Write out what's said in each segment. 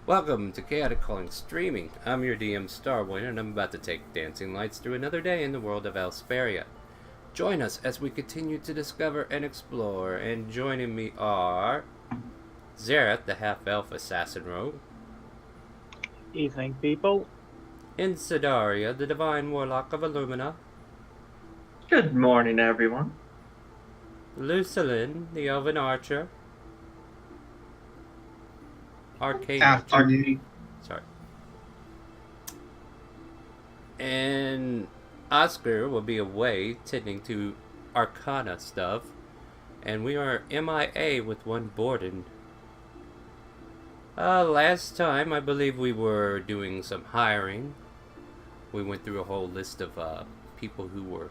Welcome to ChaoticCalling Streaming. I'm your DM Starboy, and I'm about to take dancing lights through another day in the world of Elsperia. Join us as we continue to discover and explore, and joining me are Zerath, the half-elf assassin rogue, Evening, people. and Sidaria, the divine warlock of Illumina, Good morning, everyone. Lucilin, the elven archer, arcane Afternoon. Sorry. And Oscar will be away tending to Arcana stuff. And we are MIA with one Borden. Last time, I believe we were doing some hiring. We went through a whole list of people who were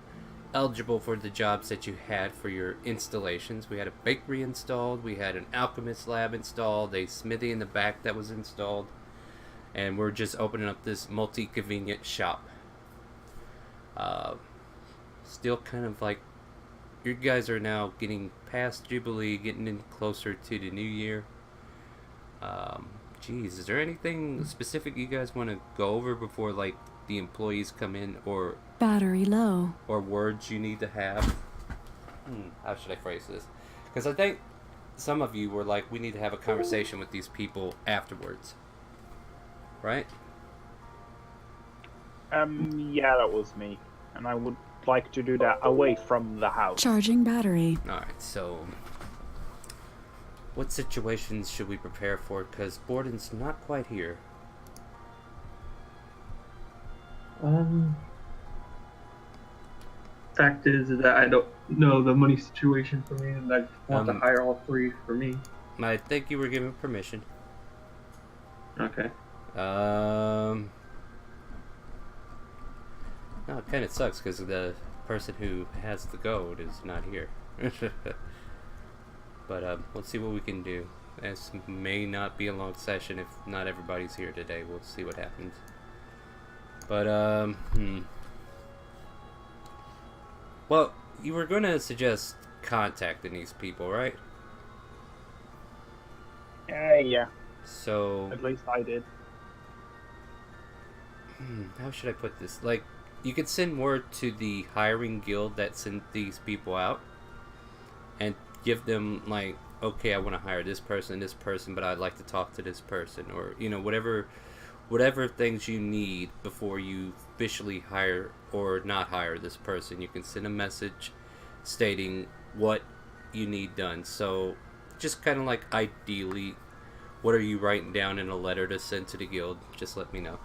eligible for the jobs that you had for your installations. We had a bakery installed, we had an alchemist lab installed, a smithy in the back that was installed, and we're just opening up this multi-convenient shop. Still kind of like, you guys are now getting past Jubilee, getting in closer to the new year. Geez, is there anything specific you guys want to go over before, like, the employees come in, or battery low, or words you need to have? How should I phrase this? Because I think some of you were like, we need to have a conversation with these people afterwards, right? Yeah, that was me. And I would like to do that away from the house. charging battery. Alright, so what situations should we prepare for? Because Borden's not quite here. Fact is that I don't know the money situation for me, and I want to hire all three for me. I think you were given permission. Okay. No, it kind of sucks because the person who has the gold is not here. But let's see what we can do. This may not be a long session if not everybody's here today. We'll see what happens. But well, you were going to suggest contacting these people, right? Yeah. So At least I did. how should I put this? Like, you could send word to the hiring guild that sent these people out and give them, like, okay, I want to hire this person, but I'd like to talk to this person, or, you know, whatever things you need before you officially hire or not hire this person. You can send a message stating what you need done. So just kind of like, ideally, what are you writing down in a letter to send to the guild? Just let me know.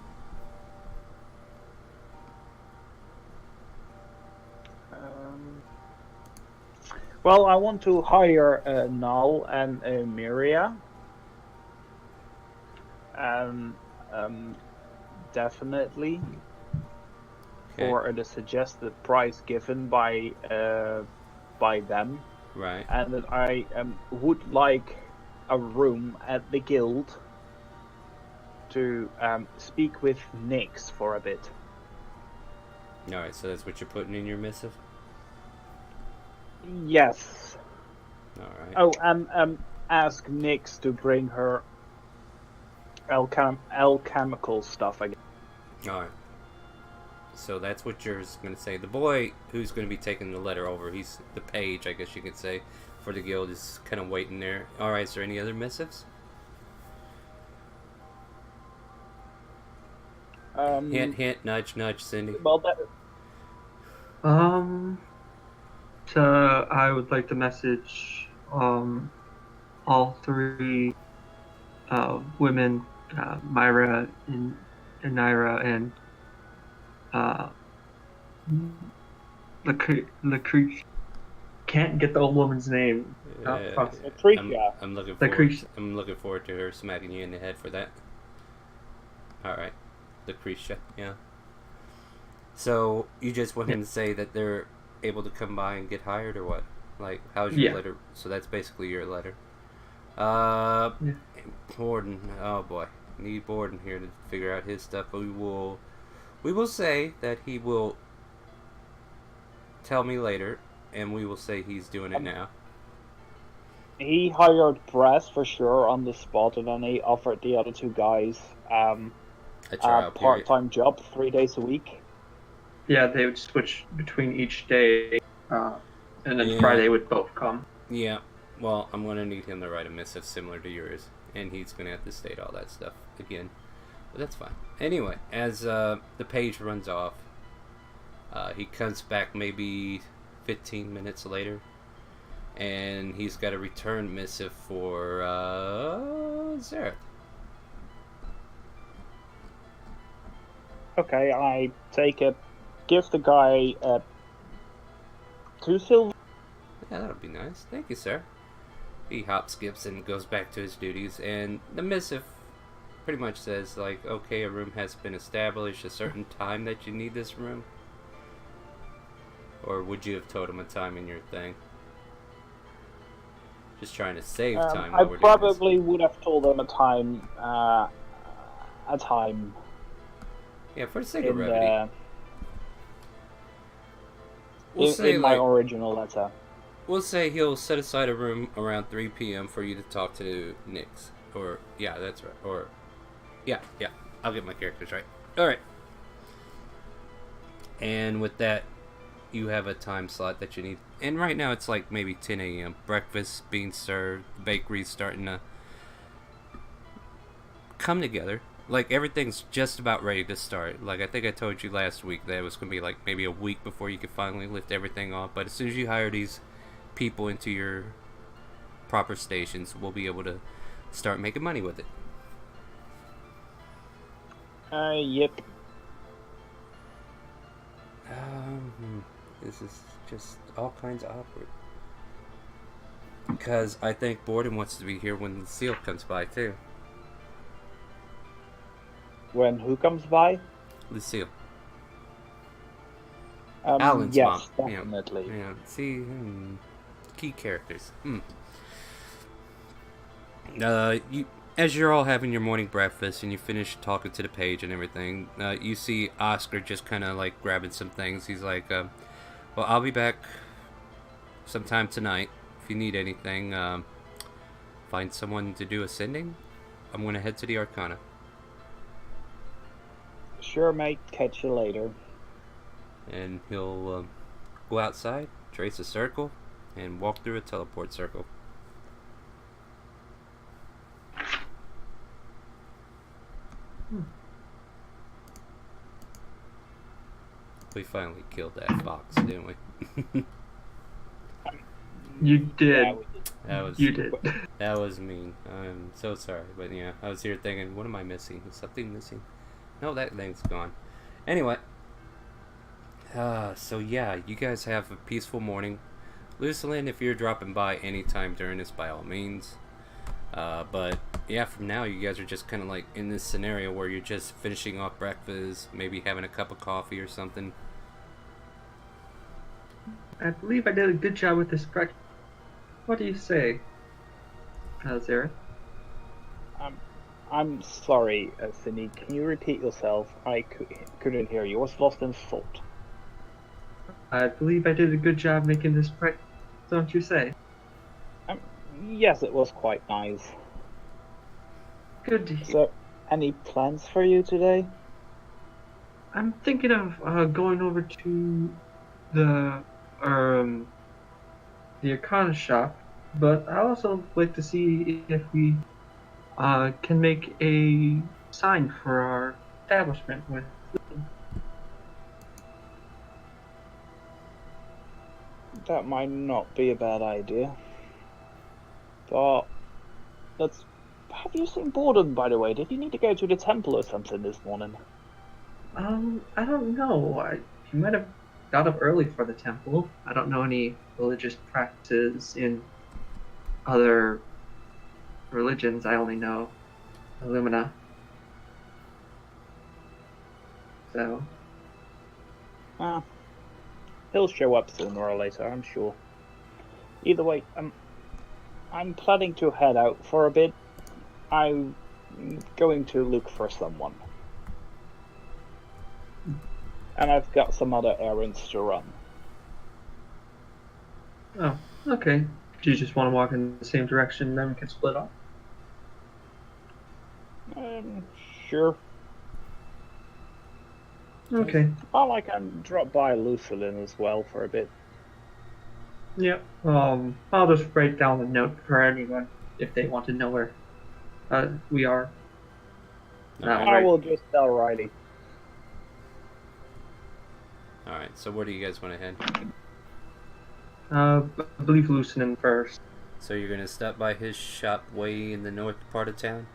Well, I want to hire Null and Miria. Definitely. Okay. For the suggested price given by them. Right. And that I would like a room at the guild to speak with Nyx for a bit. Alright, so that's what you're putting in your missive? Yes. Alright. Oh, ask Nyx to bring her alchemical stuff again. Alright. So that's what you're going to say. The boy who's going to be taking the letter over, he's the page, I guess you could say, for the guild, is kind of waiting there. Alright, is there any other missives? Hint, hint, nudge, nudge, Cindy. Well, that... So I would like to message all three women, Myra and Naira and Lucretia. Can't get the old woman's name. Lucretia. I'm looking forward to her smacking you in the head for that. Alright. Lucretia, yeah. So you just want him to say that they're able to come by and get hired, or what? Like, how's your letter? So that's basically your letter. Borden. Oh boy, need Borden here to figure out his stuff. But we will say that he will tell me later, and we will say he's doing it now. he hired Brass for sure on the spot, and then he offered the other two guys A a trial period. part-time job, 3 days a week. Yeah, they would switch between each day, and then Yeah. Friday would both come. Yeah. Well, I'm gonna need him to write a missive similar to yours, and he's gonna have to state all that stuff again. But that's fine. Anyway, as the page runs off, he comes back maybe 15 minutes later, and he's got a return missive for Zareth. Okay, I take it. Give the guy 2 silver. Yeah, that'll be nice. Thank you, sir. He hop skips and goes back to his duties, and the missive pretty much says, like, okay, a room has been established, a certain time that you need this room. Or would you have told him a time in your thing? Just trying to save time I while we're doing this. probably would have told them a time. A time. Yeah, for the sake of In, brevity. We'll say, in my like, original letter. we'll say he'll set aside a room around 3 p.m. for you to talk to Nix. Or, yeah, that's right. Or, yeah, I'll get my characters right. Alright. And with that, you have a time slot that you need. And right now it's like maybe 10 a.m. Breakfast being served. The bakery's starting to come together. Like, everything's just about ready to start. Like, I think I told you last week that it was going to be like maybe a week before you could finally lift everything off. But as soon as you hire these people into your proper stations, we'll be able to start making money with it. Yep. This is just all kinds of awkward. Because I think Borden wants to be here when the seal comes by, too. When who comes by? Lucille. Alan's yes, mom. definitely. Yeah. See, key characters. As you're all having your morning breakfast and you finish talking to the page and everything, you see Oscar just kind of like grabbing some things. He's like, well, I'll be back sometime tonight. If you need anything, find someone to do ascending. I'm going to head to the Arcana. Sure, mate. Catch you later. And he'll go outside, trace a circle, and walk through a teleport circle. We finally killed that fox, didn't we? You did. Yeah, we did. You did. That was mean. I'm so sorry, but yeah, I was here thinking, what am I missing? Is something missing? No, that thing's gone. Anyway, so yeah, you guys have a peaceful morning. Lucilin, if you're dropping by anytime during this, by all means. But yeah, from now, you guys are just kind of like in this scenario where you're just finishing off breakfast, maybe having a cup of coffee or something. I believe I did a good job with this breakfast. What do you say, Zareth? I'm sorry, Cindy. Can you repeat yourself? I couldn't hear you. I was lost in thought. I believe I did a good job making this breakfast, don't you say? Yes, it was quite nice. Good to hear. So, any plans for you today? I'm thinking of going over to the Arcana shop, but I also like to see if we can make a sign for our establishment with. That might not be a bad idea. But have you seen Borden, by the way? Did you need to go to the temple or something this morning? I don't know. He might have got up early for the temple. I don't know any religious practices in other religions. I only know Illumina. So. He'll show up sooner or later, I'm sure. Either way, I'm planning to head out for a bit. I'm going to look for someone. And I've got some other errands to run. Oh, okay. Do you just want to walk in the same direction, then we can split off? Sure. Okay. I can drop by Lucilin as well for a bit. Yeah. I'll just write down a note for anyone if they want to know where we are. I will just tell Riley. Alright, so where do you guys want to head? I believe Lucinin first. So you're going to stop by his shop way in the north part of town?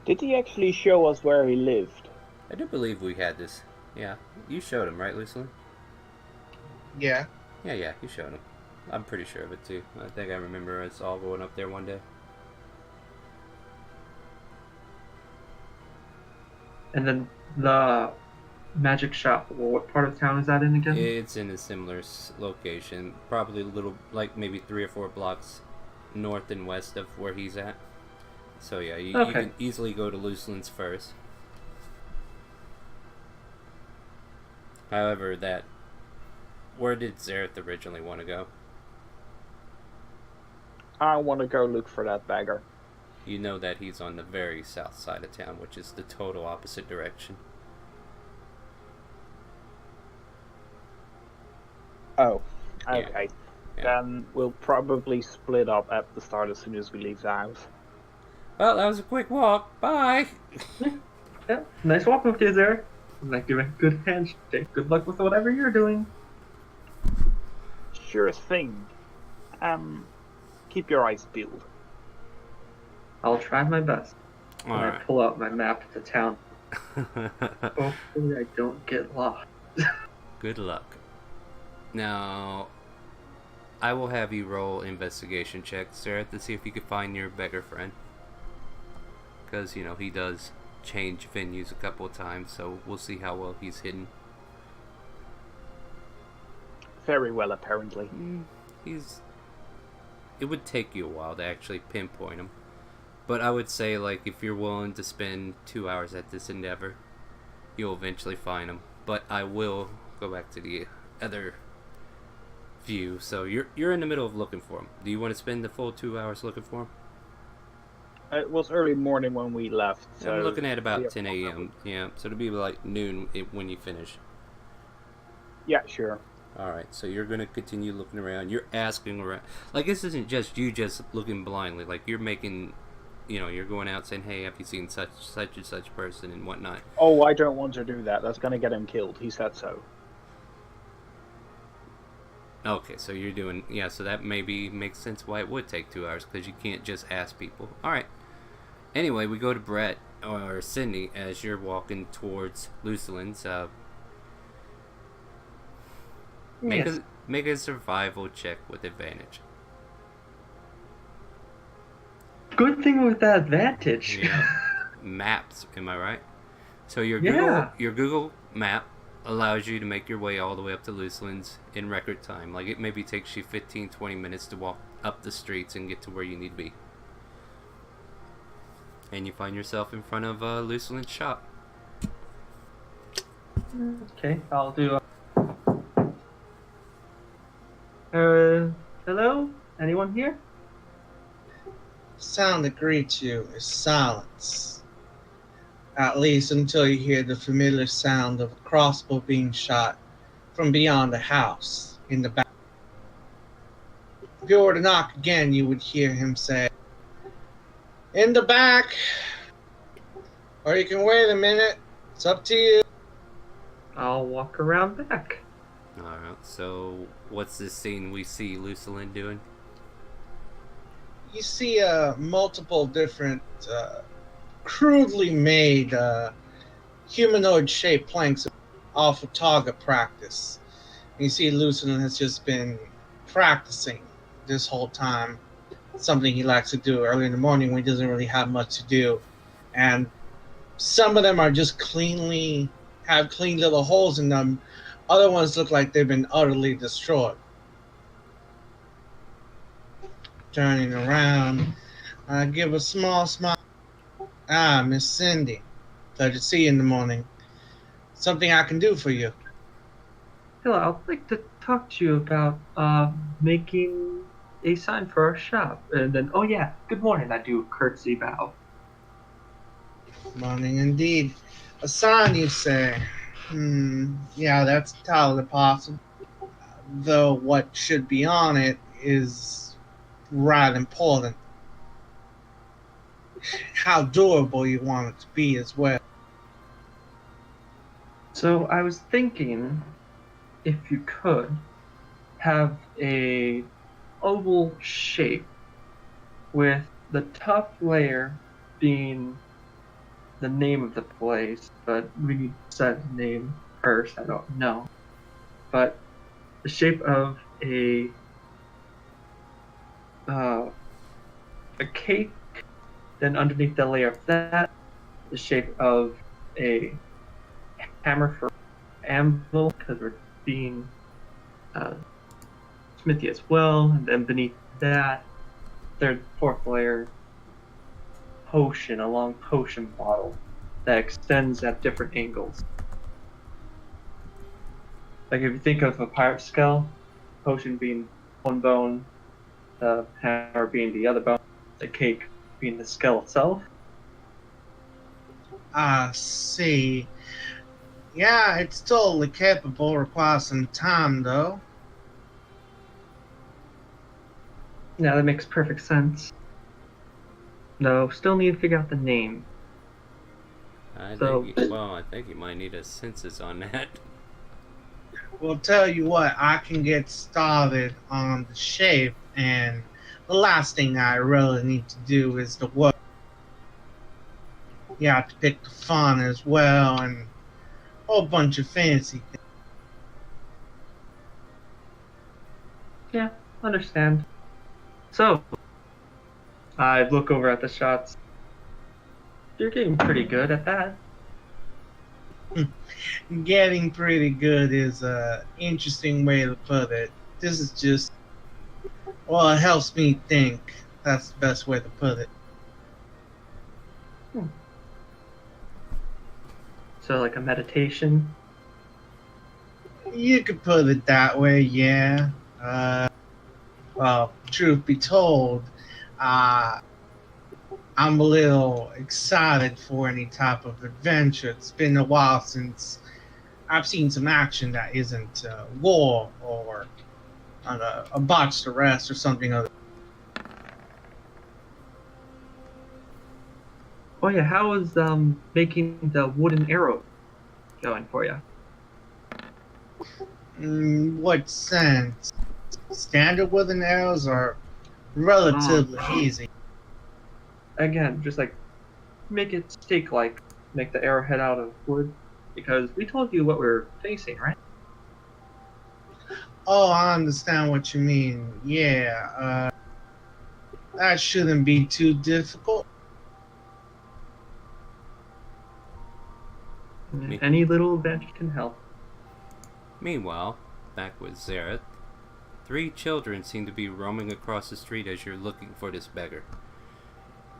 Did he actually show us where he lived? I do believe we had this. Yeah, you showed him, right, Lucille? Yeah. Yeah, you showed him. I'm pretty sure of it, too. I think I remember us all going up there one day. And then the magic shop, what part of town is that in again? It's in a similar location. Probably a little, like maybe 3 or 4 blocks north and west of where he's at. So yeah, you can easily go to Lucilin's first. However, where did Zareth originally want to go? I want to go look for that beggar. You know that he's on the very south side of town, which is the total opposite direction. Oh, okay. Yeah. Then we'll probably split up at the start as soon as we leave the house. Well, that was a quick walk. Bye! Yeah, nice walking with you there. Like doing a good handshake. Good luck with whatever you're doing. Sure thing. Keep your eyes peeled. I'll try my best. All I right. pull out my map of the town. Hopefully I don't get lost. Good luck. Now, I will have you roll investigation checks, Sarah, to see if you can find your beggar friend. Because, you know, he does change venues a couple of times, so we'll see how well he's hidden. Very well, apparently. It would take you a while to actually pinpoint him. But I would say, like, if you're willing to spend 2 hours at this endeavor, you'll eventually find him. But I will go back to the other view. So you're in the middle of looking for him. Do you want to spend the full 2 hours looking for him? It was early morning when we left. So I'm looking at about 10 a.m. Yeah, so it'll be like noon when you finish. Yeah, sure. Alright, so you're going to continue looking around. You're asking around. Like, this isn't just you just looking blindly. Like, you're making, you know, you're going out saying, hey, have you seen such and such person and whatnot. Oh, I don't want to do that. That's going to get him killed. He said so. Okay, so you're doing, yeah, so that maybe makes sense why it would take 2 hours, because you can't just ask people. Alright. Anyway, we go to Brett, or Sydney, as you're walking towards Lucilin's. Make a survival check with advantage. Good thing with that advantage. Yeah. Maps, am I right? So your Google map allows you to make your way all the way up to Lucilin's in record time. Like, it maybe takes you 15-20 minutes to walk up the streets and get to where you need to be. And you find yourself in front of Lucilin's shop. Okay, I'll do. Hello? Anyone here? Sound that greets you is silence. At least until you hear the familiar sound of a crossbow being shot from beyond the house in the back. If you were to knock again, you would hear him say, "In the back." Or you can wait a minute. It's up to you. I'll walk around back. Alright, so what's this scene we see Lucilin doing? You see multiple different crudely made humanoid-shaped planks off of target practice. And you see Lucilin has just been practicing this whole time. Something he likes to do early in the morning when he doesn't really have much to do. And some of them are just have clean little holes in them. Other ones look like they've been utterly destroyed. Turning around, I give a small smile. Ah, Miss Cindy. Pleasure to see you in the morning. Something I can do for you. Hello, I'd like to talk to you about making a sign for our shop. And then, oh yeah, good morning. I do a curtsy bow. Morning indeed. A sign, you say? Yeah, that's entirely possible. Though what should be on it is right important. How durable you want it to be as well. So I was thinking, if you could, have a oval shape with the top layer being the name of the place, but we need to set the name first. I don't know. But the shape of uh, a cake, then underneath the layer of that, the shape of a hammer for anvil, because we're being uh, smithy as well, and then beneath that, third, fourth layer, potion, a long potion bottle that extends at different angles. Like if you think of a pirate skull, potion being one bone, the hammer being the other bone, the cake being the skull itself. I see. Yeah, it's totally capable. Requires some time, though. Yeah, that makes perfect sense. No, still need to figure out the name. I So- think you might need a census on that. Well, tell you what, I can get started on the shape, and the last thing I really need to do is the work. You have to pick the font as well, and a whole bunch of fancy things. Yeah, understand. So, I look over at the shots. You're getting pretty good at that. Getting pretty good is an interesting way to put it. This is just, well, it helps me think. That's the best way to put it. So, like a meditation. You could put it that way, yeah. Well, truth be told, I'm a little excited for any type of adventure. It's been a while since I've seen some action that isn't war or a botched arrest or something other. Oh yeah, how is making the wooden arrow going for you? What sense? Standard wooden arrows are relatively easy. Again, just like make it stake-like, make the arrowhead out of wood, because we told you what we're facing, right? Oh, I understand what you mean. Yeah, that shouldn't be too difficult. Me. Any little advantage can help. Meanwhile, back with Zareth, 3 children seem to be roaming across the street as you're looking for this beggar.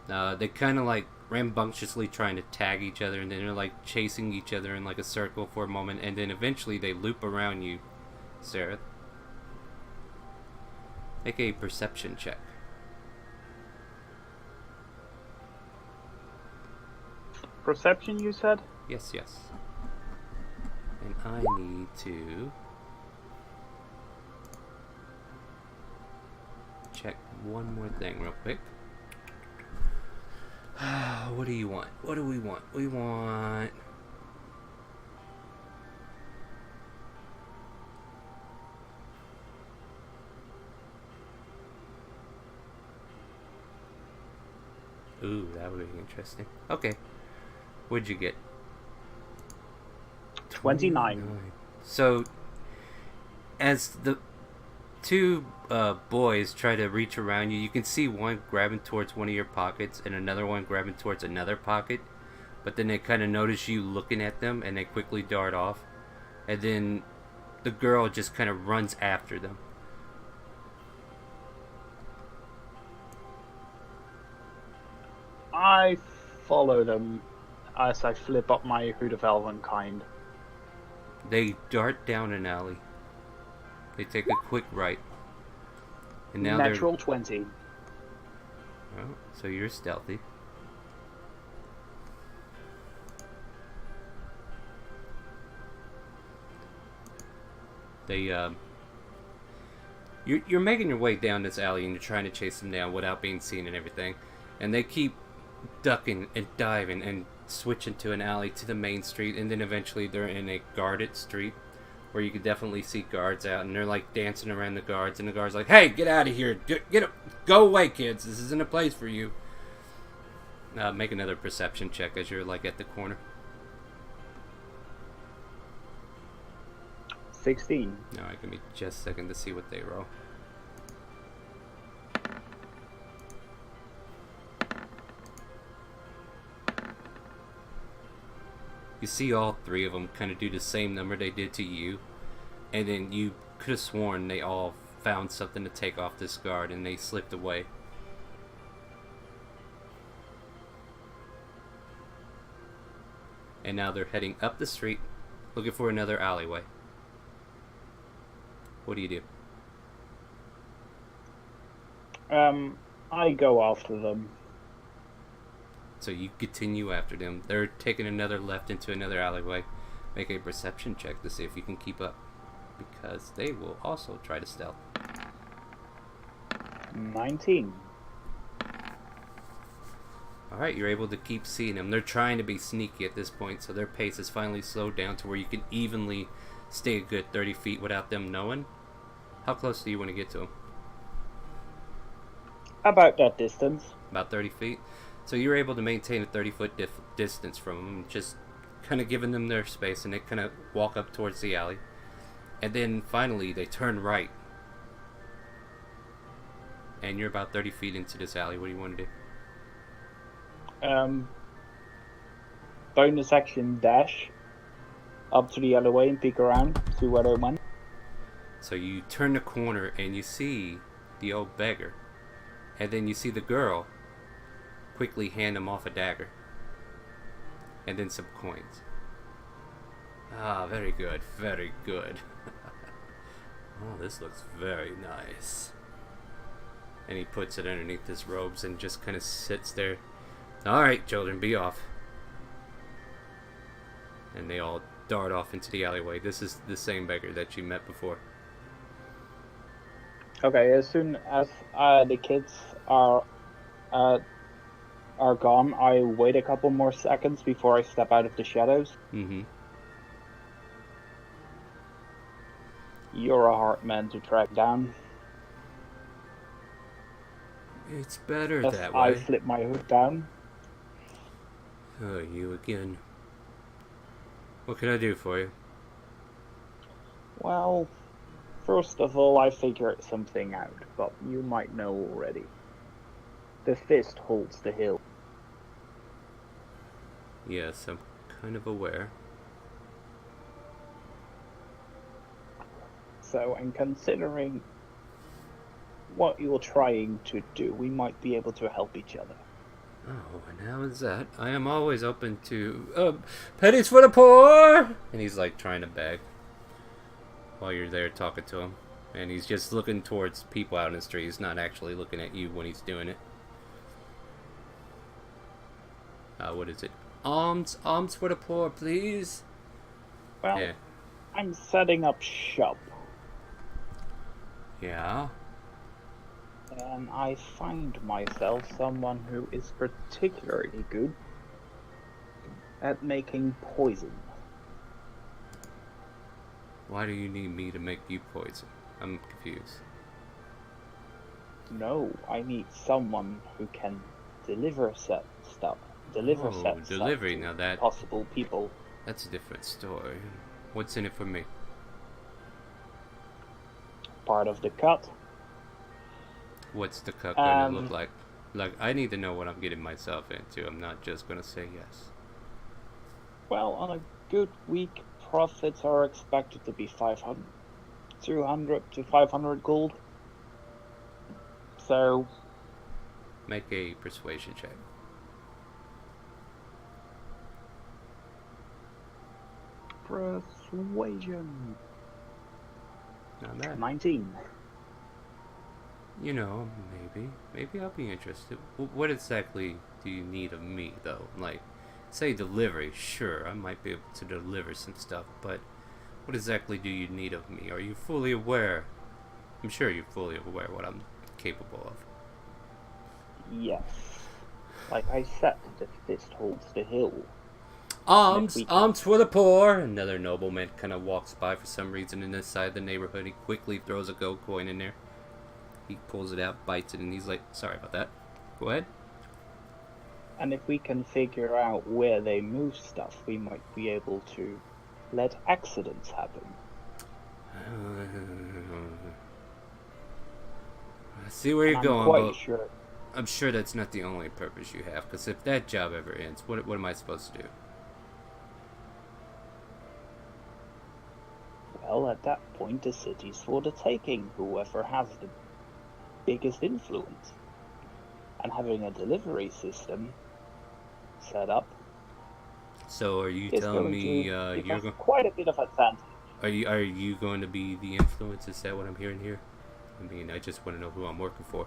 They kind of like rambunctiously trying to tag each other, and then they're like chasing each other in like a circle for a moment, and then eventually they loop around you, Zareth. Make a perception check. Perception, you said? Yes. And I need to check one more thing real quick. What do you want? What do we want? We want... Ooh, that would be interesting. Okay. What'd you get? 29. So, as the 2 boys try to reach around you, you can see one grabbing towards one of your pockets and another one grabbing towards another pocket. But then they kind of notice you looking at them and they quickly dart off. And then the girl just kind of runs after them. I follow them as I flip up my Hood of Elvenkind. They dart down an alley. They take a quick right. And now Natural 20. they're... Oh, so you're stealthy. They, You're making your way down this alley and you're trying to chase them down without being seen and everything. And they keep ducking and diving and switching to an alley to the main street, and then eventually they're in a guarded street where you can definitely see guards out, and they're like dancing around the guards, and the guards like, "Hey, get out of here! Get up! Go away, kids! This isn't a place for you." Make another perception check as you're like at the corner. 16. Alright, give me just a second to see what they roll. You see all three of them kind of do the same number they did to you, and then you could have sworn they all found something to take off this guard and they slipped away. And now they're heading up the street looking for another alleyway. What do you do? I go after them. So you continue after them. They're taking another left into another alleyway. Make a perception check to see if you can keep up, because they will also try to stealth. 19. Alright, you're able to keep seeing them. They're trying to be sneaky at this point, so their pace is finally slowed down to where you can evenly stay a good 30 feet without them knowing. How close do you want to get to them? About that distance. About 30 feet? So you're able to maintain a 30-foot distance from them, just kind of giving them their space, and they kind of walk up towards the alley. And then finally they turn right. And you're about 30 feet into this alley. What do you want to do? Bonus action dash up to the alleyway and peek around, see where they went. So you turn the corner and you see the old beggar. And then you see the girl quickly hand him off a dagger. And then some coins. Ah, very good, very good. Oh, this looks very nice. And he puts it underneath his robes and just kind of sits there. Alright, children, be off. And they all dart off into the alleyway. This is the same beggar that you met before. Okay, as soon as the kids are gone, I wait a couple more seconds before I step out of the shadows. Mm-hmm. You're a hard man to track down. It's better As that I way. flip my hood down. Oh, you again. What can I do for you? Well, first of all, I figured something out, but you might know already. The fist holds the hill. Yes, I'm kind of aware. So, and considering what you're trying to do, we might be able to help each other. Oh, and how is that? I am always open to pennies for the poor. And he's like trying to beg while you're there talking to him, and he's just looking towards people out in the street. He's not actually looking at you when he's doing it. What is it? Alms for the poor, please. Well, Yeah. I'm setting up shop, Yeah. and I find myself someone who is particularly good at making poison. Why do you need me to make you poison? I'm confused. No, I need someone who can deliver said stuff. Deliver Oh, said delivery. stuff to Now that possible people. that's a different story. What's in it for me? Part of the cut. What's the cut gonna look like? Like, I need to know what I'm getting myself into. I'm not just gonna say yes. Well, on a good week, profits are expected to be 500, 200 to 500 gold. So, Make a persuasion check. persuasion. Not bad. 19. You know, maybe I'll be interested. What exactly do you need of me, though? Like, say delivery, sure, I might be able to deliver some stuff, but what exactly do you need of me? Are you fully aware? I'm sure you're fully aware what I'm capable of. Yes. Like I said, the fist holds the hill. Alms for the poor! Another nobleman kind of walks by for some reason in this side of the neighborhood. He quickly throws a gold coin in there. He pulls it out, bites it, and he's like, sorry about that. Go ahead. And if we can figure out where they move stuff, we might be able to let accidents happen. I see where you're I'm going, quite but sure. I'm sure that's not the only purpose you have, because if that job ever ends, what am I supposed to do? Well, at that point, the city's for the taking, whoever has the biggest influence. And having a delivery system set up So are you is telling going me to give you're us going? quite a bit of advantage. Are you going to be the influence? Is that what I'm hearing here? I mean, I just want to know who I'm working for.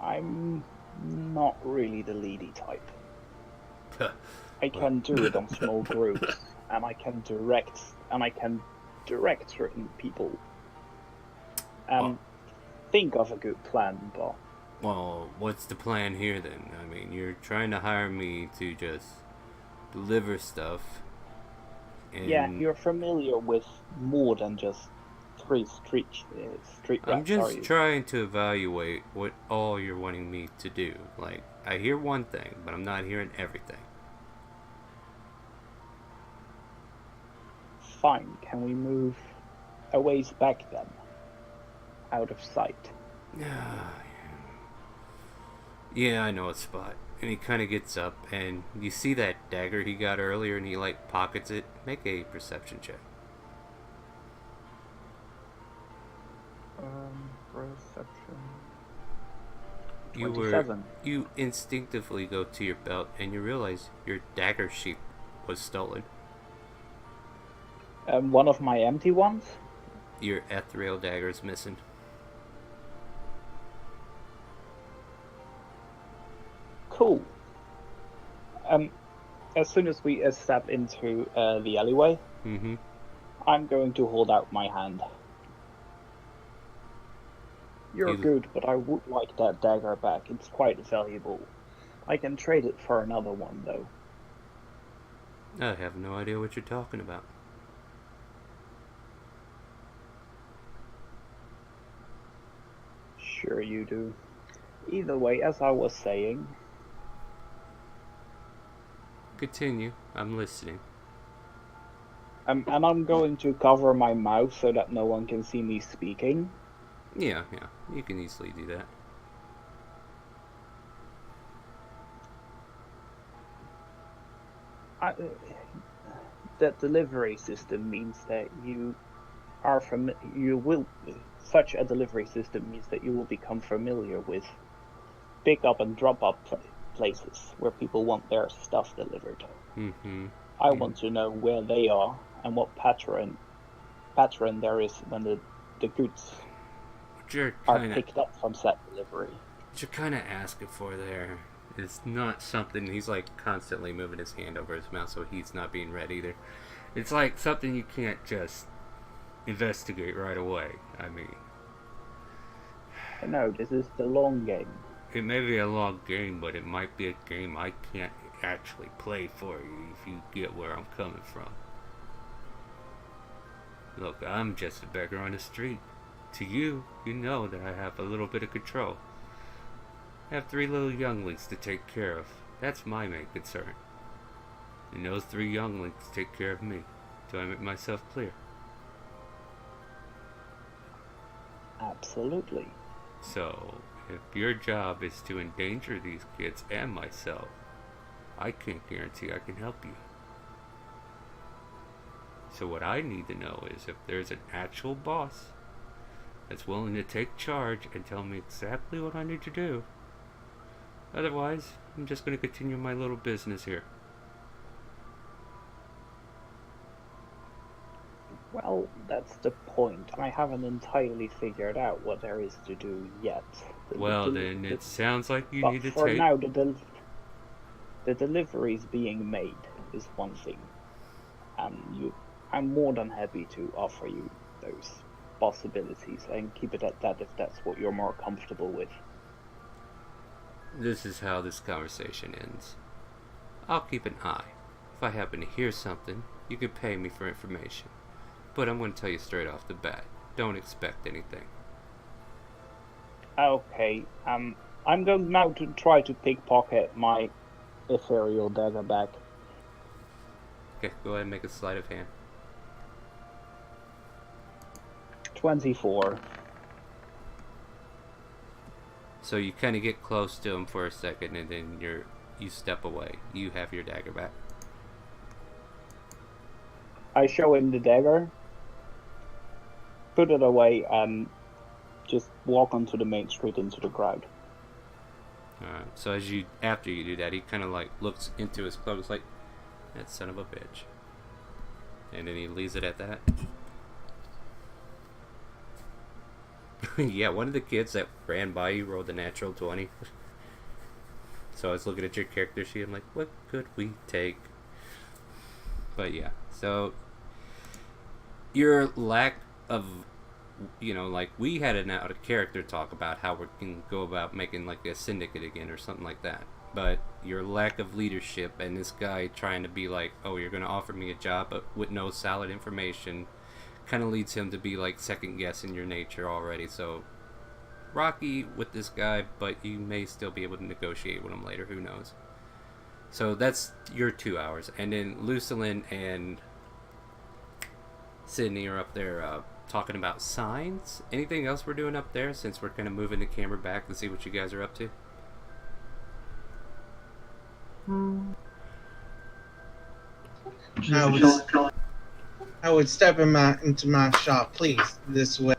I'm not really the leady type. I can do it on small groups, and I can direct certain people. Think of a good plan, but Well, what's the plan here then? I mean, you're trying to hire me to just deliver stuff. And yeah, you're familiar with more than just street I'm rats, are just you? trying to evaluate what all you're wanting me to do. Like, I hear one thing, but I'm not hearing everything. Fine, can we move a ways back then? Out of sight. Yeah, I know a spot. And he kind of gets up, and you see that dagger he got earlier, and he, like, pockets it. Make a perception check. Perception. You 27. You instinctively go to your belt, and you realize your dagger sheath was stolen. One of my empty ones? Your ethereal dagger is missing. Cool. As soon as we step into the alleyway, I'm going to hold out my hand. You're good, but I would like that dagger back. It's quite valuable. I can trade it for another one, though. I have no idea what you're talking about. Sure you do. Either way, as I was saying... Continue. I'm listening. And I'm going to cover my mouth so that no one can see me speaking. Yeah. You can easily do that. That delivery system means that such a delivery system means that you will become familiar with pick up and drop up places where people want their stuff delivered. I want to know where they are and what pattern there is when the goods are picked up from said delivery. What you're kind of asking for there is not something. He's like constantly moving his hand over his mouth, so he's not being read either. It's like something you can't just investigate right away. I mean, No, this is the long game. It may be a long game, but it might be a game I can't actually play for you if you get where I'm coming from. Look, I'm just a beggar on the street. To you, you know that I have a little bit of control. I have 3 little younglings to take care of. That's my main concern. And those 3 younglings take care of me. Do I make myself clear? Absolutely. So, if your job is to endanger these kids and myself, I can't guarantee I can help you. So what I need to know is if there's an actual boss that's willing to take charge and tell me exactly what I need to do. Otherwise, I'm just going to continue my little business here. Well, that's the point. I haven't entirely figured out what there is to do yet. Well, then The- it sounds like you but need to for take. now, the deliveries being made is one thing, and I'm more than happy to offer you those possibilities and keep it at that if that's what you're more comfortable with. This is how this conversation ends. I'll keep an eye. If I happen to hear something, you can pay me for information. But I'm going to tell you straight off the bat. Don't expect anything. Okay, I'm going now to try to pickpocket my ethereal dagger back. Okay, go ahead and make a sleight of hand. 24. So you kind of get close to him for a second, and then you step away. You have your dagger back. I show him the dagger, put it away, and just walk onto the main street into the crowd. Alright, so after you do that, he kind of like looks into his clothes like, that son of a bitch. And then he leaves it at that. Yeah, one of the kids that ran by you rolled a natural 20. So I was looking at your character sheet, I'm like, what could we take? But yeah, so your lack of, like we had an out of character talk about how we can go about making like a syndicate again or something like that. But your lack of leadership and this guy trying to be like, oh, you're going to offer me a job but with no solid information kind of leads him to be like second guessing your nature already. So rocky with this guy, but you may still be able to negotiate with him later, who knows. So that's your 2 hours. And then Lucilin and Sydney are up there talking about signs. Anything else we're doing up there since we're kind of moving the camera back to see what you guys are up to? I would step into my shop, please, this way,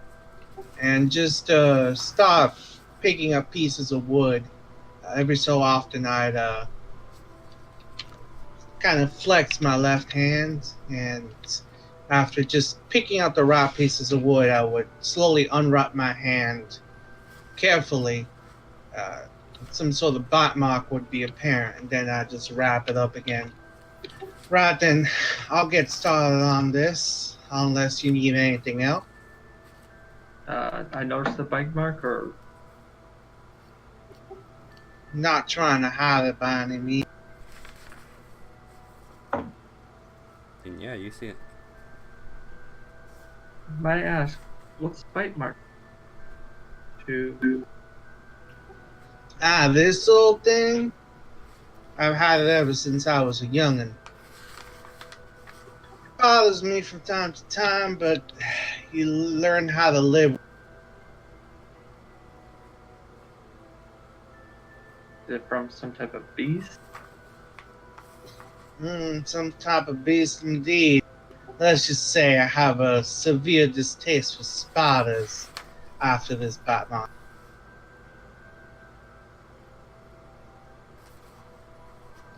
and just start picking up pieces of wood. Every so often, I'd kind of flex my left hand, and after just picking out the raw pieces of wood, I would slowly unwrap my hand carefully. Some sort of bite mark would be apparent, and then I'd just wrap it up again. Right then, I'll get started on this, unless you need anything else. I noticed the bite mark, or Not trying to hide it by any means. And yeah, you see it. might I ask, what's the bite mark? This old thing? I've had it ever since I was a youngin'. It bothers me from time to time, but you learn how to live. Is it from some type of beast? Some type of beast indeed. Let's just say I have a severe distaste for spiders after this bite mark.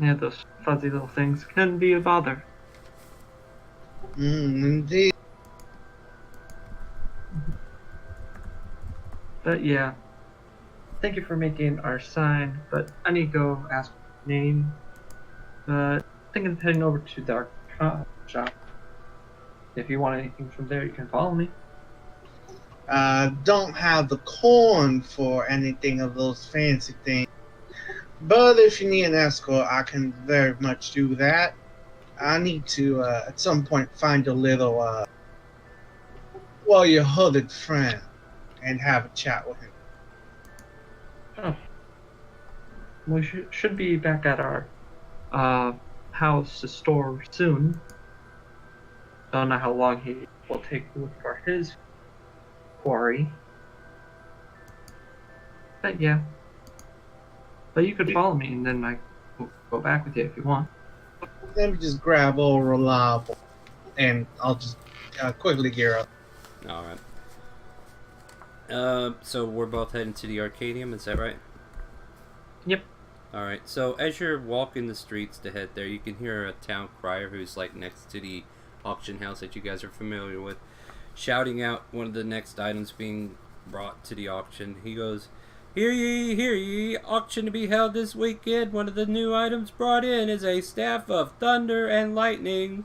Yeah, those fuzzy little things can be a bother. Indeed. But yeah, thank you for making our sign, but I need to go ask your name. But thinking of heading over to the shop. If you want anything from there, you can follow me. Don't have the corn for anything of those fancy things. But if you need an escort, I can very much do that. I need to, at some point, find a little, your hooded friend and have a chat with him. Oh. We should be back at our house to store soon. Don't know how long he will take to look for his quarry. But yeah. But you could follow me and then I will go back with you if you want. Let me just grab Old Reliable, and I'll just quickly gear up. Alright. So we're both heading to the Arcadium, is that right? Yep. Alright, so as you're walking the streets to head there, you can hear a town crier who's like next to the auction house that you guys are familiar with, shouting out one of the next items being brought to the auction. He goes, hear ye, auction to be held this weekend. One of the new items brought in is a staff of thunder and lightning.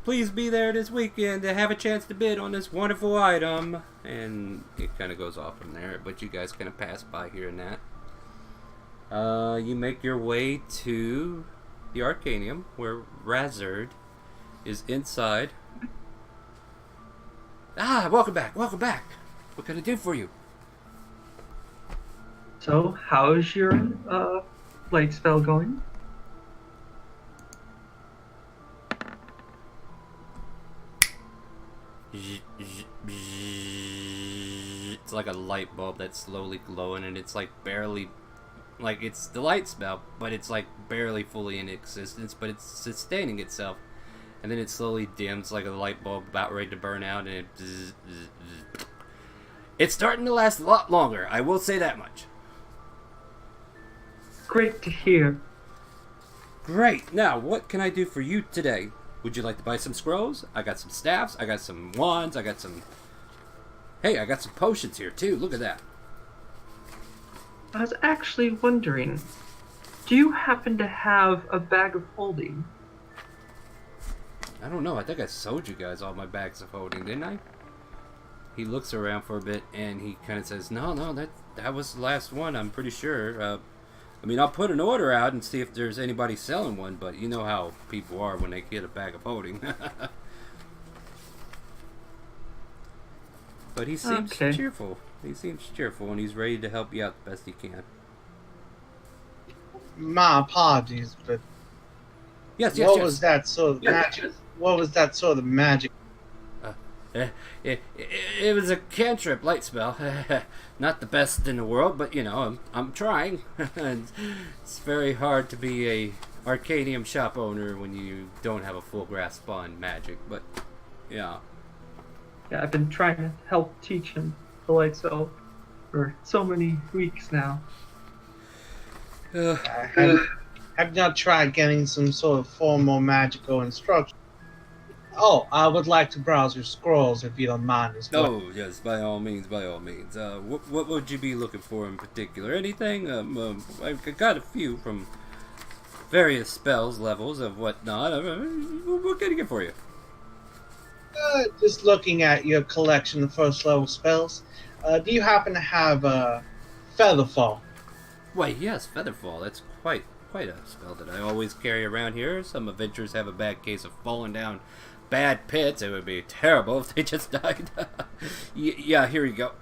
Please be there this weekend to have a chance to bid on this wonderful item. And it kind of goes off from there, but you guys kind of pass by here and that. You make your way to the Arcanium, where Razard is inside. Ah, welcome back. What can I do for you? So, how's your light spell going? It's like a light bulb that's slowly glowing, and it's like barely, like it's the light spell, but it's like barely fully in existence, but it's sustaining itself. And then it slowly dims like a light bulb about ready to burn out, and it's starting to last a lot longer, I will say that much. Great to hear. Great. Now, what can I do for you today? Would you like to buy some scrolls? I got some staffs, I got some wands, I got some potions here too. Look at that. I was actually wondering, do you happen to have a bag of holding? I don't know. I think I sold you guys all my bags of holding, didn't I? He looks around for a bit and he kind of says, "No, that was the last one. I'm pretty sure. I mean, I'll put an order out and see if there's anybody selling one, but you know how people are when they get a bag of holding." But he seems cheerful. He seems cheerful, and he's ready to help you out the best he can. My apologies, but yes. What was that sort of magic? What was that sort of magic? It was a cantrip light spell. Not the best in the world, but you know, I'm trying. It's very hard to be a Arcanium shop owner when you don't have a full grasp on magic. But yeah. Yeah, I've been trying to help teach him the light spell for so many weeks now. Have not tried getting some sort of formal magical instruction. Oh, I would like to browse your scrolls if you don't mind as well. Oh, yes, by all means, by all means. What would you be looking for in particular? Anything? I've got a few from various spells, levels, of whatnot. What can I get for you? Just looking at your collection of first level spells, do you happen to have Featherfall? Why, yes, Featherfall. That's quite a spell that I always carry around here. Some adventurers have a bad case of falling down bad pits. It would be terrible if they just died. Yeah, here we go.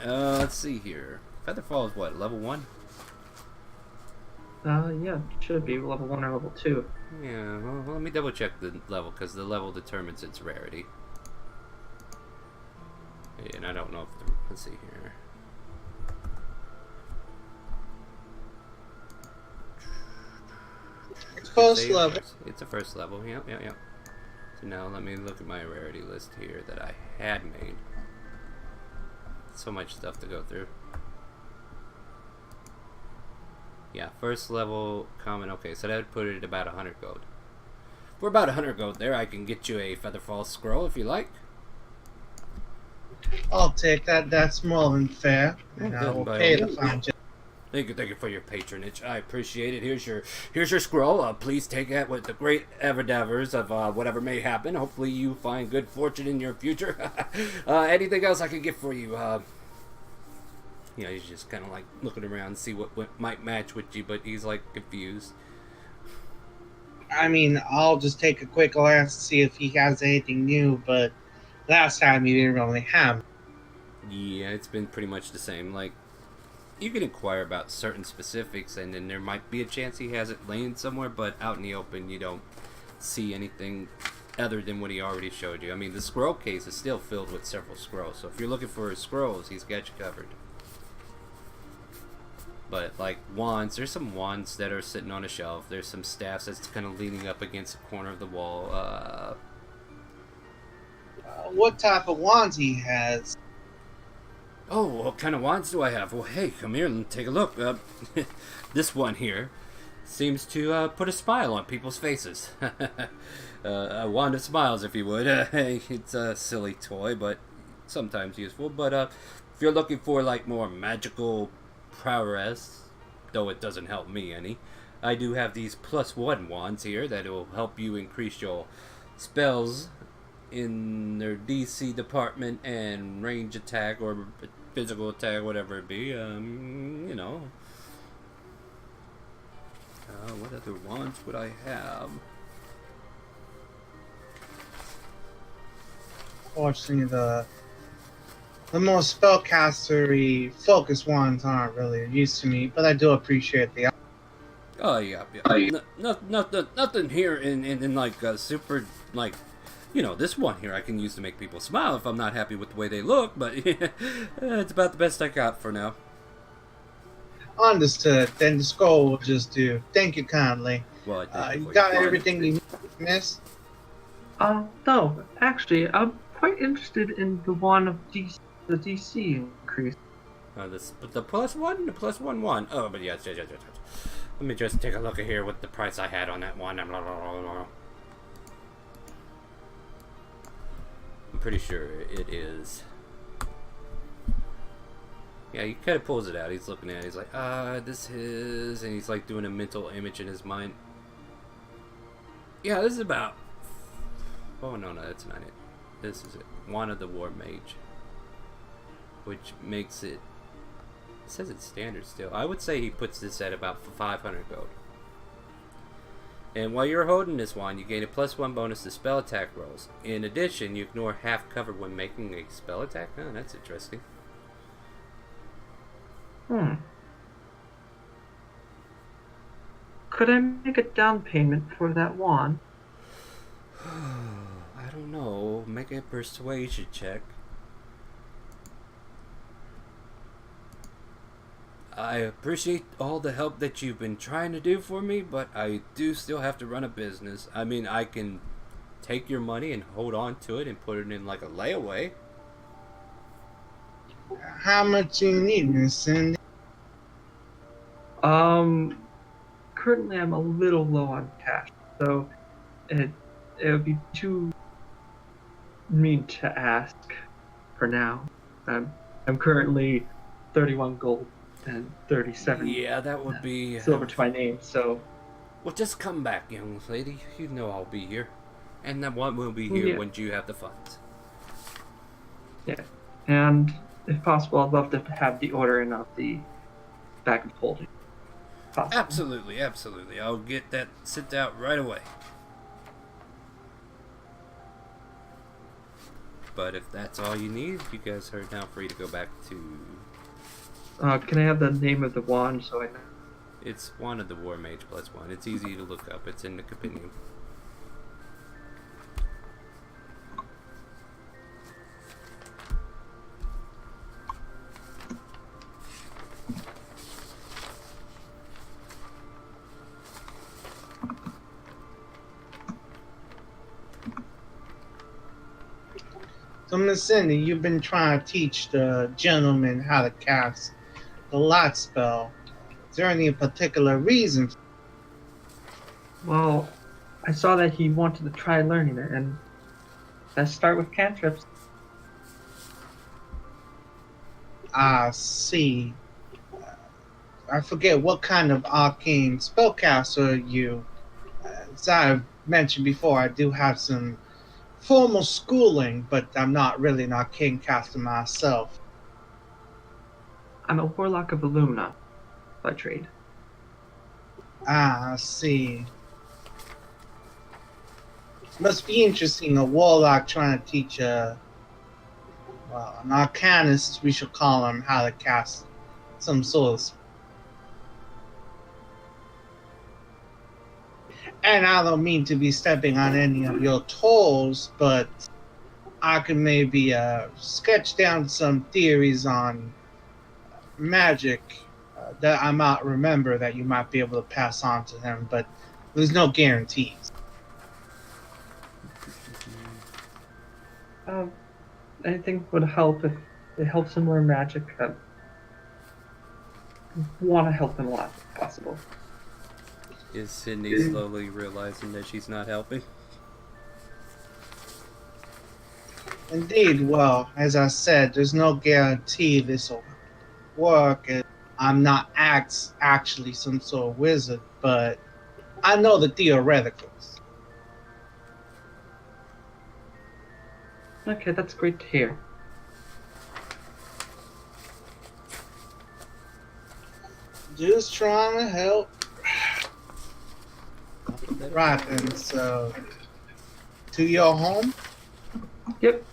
Let's see here. Featherfall is what, level 1? Yeah, it should be level 1 or level 2. Yeah, well, let me double check the level, because the level determines its rarity. And I don't know if let's see here. It's first level. It's a first level, yep. So now let me look at my rarity list here that I had made. So much stuff to go through. Yeah, first level common. Okay, so that would put it at about 100 gold. For about 100 gold there, I can get you a Featherfall scroll if you like. I'll take that. That's more than fair. And I will pay the fine. Thank you for your patronage. I appreciate it. Here's your scroll. Please take it with the great endeavors of whatever may happen. Hopefully you find good fortune in your future. Anything else I can get for you? You know, he's just kind of like looking around to see what might match with you, but he's like confused. I mean, I'll just take a quick glance to see if he has anything new, but last time he didn't really have. Yeah, it's been pretty much the same. Like, you can inquire about certain specifics, and then there might be a chance he has it laying somewhere, but out in the open, you don't see anything other than what he already showed you. I mean, the scroll case is still filled with several scrolls, so if you're looking for scrolls, he's got you covered. But, like, wands, there's some wands that are sitting on a shelf. There's some staffs that's kind of leaning up against the corner of the wall. What type of wands he has? Oh, what kind of wands do I have? Well, hey, come here and take a look. This one here seems to put a smile on people's faces. A wand of smiles, if you would. It's a silly toy, but sometimes useful. But if you're looking for like more magical prowess, though it doesn't help me any, I do have these +1 wands here that will help you increase your spells in their DC department and range attack or physical attack, whatever it be. What other wands would I have? Fortunately, the most spellcastery focus ones aren't really used to me, but I do appreciate the. Oh yeah. Nothing here in like super like. This one here I can use to make people smile if I'm not happy with the way they look, but it's about the best I got for now. Understood. Then the scroll will just do. Thank you kindly. Well, you got everything you need, miss? No. Actually, I'm quite interested in the one of the DC increase. The +1? The +1 one. Oh, but yes. Let me just take a look at here what the price I had on that one. I'm pretty sure it is. Yeah, he kind of pulls it out. He's looking at it. He's like, this is... And he's like doing a mental image in his mind. Yeah, this is about... Oh, no, that's not it. This is it. Wand of the War Mage. Which makes it... It says it's standard still. I would say he puts this at about 500 gold. And while you're holding this wand, you gain a +1 bonus to spell attack rolls. In addition, you ignore half cover when making a spell attack. Oh, that's interesting. Could I make a down payment for that wand? I don't know. Make a persuasion check. I appreciate all the help that you've been trying to do for me, but I do still have to run a business. I mean, I can take your money and hold on to it and put it in like a layaway. How much you need, Miss Cindy? Currently I'm a little low on cash, so it would be too mean to ask for now. I'm currently 31 gold and 37. Yeah, that would be silver to my name. So, well, just come back, young lady. You know I'll be here, and that one will be here when you have the funds. Yeah, and if possible, I'd love to have the order in of the bag of holding. Absolutely. I'll get that sent out right away. But if that's all you need, you guys are now free to go back to... Can I have the name of the wand so I know? It's Wand of the War Mage +1. It's easy to look up. It's in the compendium. So, Miss Cindy, you've been trying to teach the gentleman how to cast the light spell. Is there any particular reason? Well, I saw that he wanted to try learning it, and let's start with cantrips. I see. I forget what kind of arcane spellcaster you. As I mentioned before, I do have some formal schooling, but I'm not really an arcane caster myself. I'm a warlock of Illumina by trade. I see. Must be interesting, a warlock trying to teach an arcanist, we should call him, how to cast some sort of... And I don't mean to be stepping on any of your toes, but I can maybe sketch down some theories on magic that I might remember that you might be able to pass on to him, but there's no guarantees. Anything would help if it helps him learn magic. I want to help him a lot if possible. Is Sydney slowly realizing that she's not helping? Indeed, well, as I said, there's no guarantee this will work. And I'm not actually some sort of wizard, but I know the theoreticals. Okay, that's great to hear. Just trying to help. Nothing better. Right then, so to your home? Yep.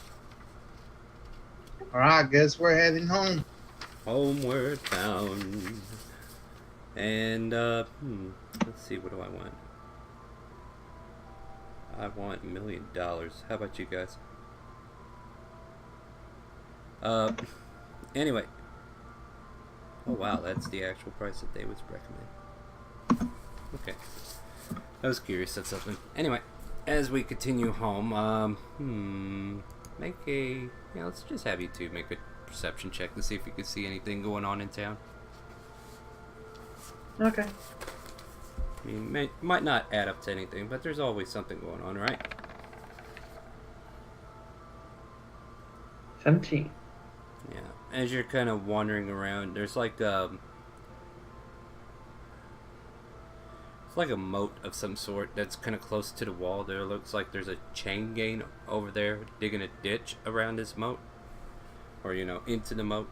Alright, I guess we're heading home. Homeward bound. And, let's see, what do I want? I want $1 million. How about you guys? Anyway. Oh wow, that's the actual price that they would recommend. Okay. I was curious, that's something. Anyway, as we continue home, make a, yeah, let's just have you two make a perception check to see if you can see anything going on in town. Okay. I mean, might not add up to anything, but there's always something going on, right? 17. Yeah. As you're kind of wandering around, there's like it's like a moat of some sort that's kind of close to the wall. There looks like there's a chain gang over there digging a ditch around this moat, or into the moat.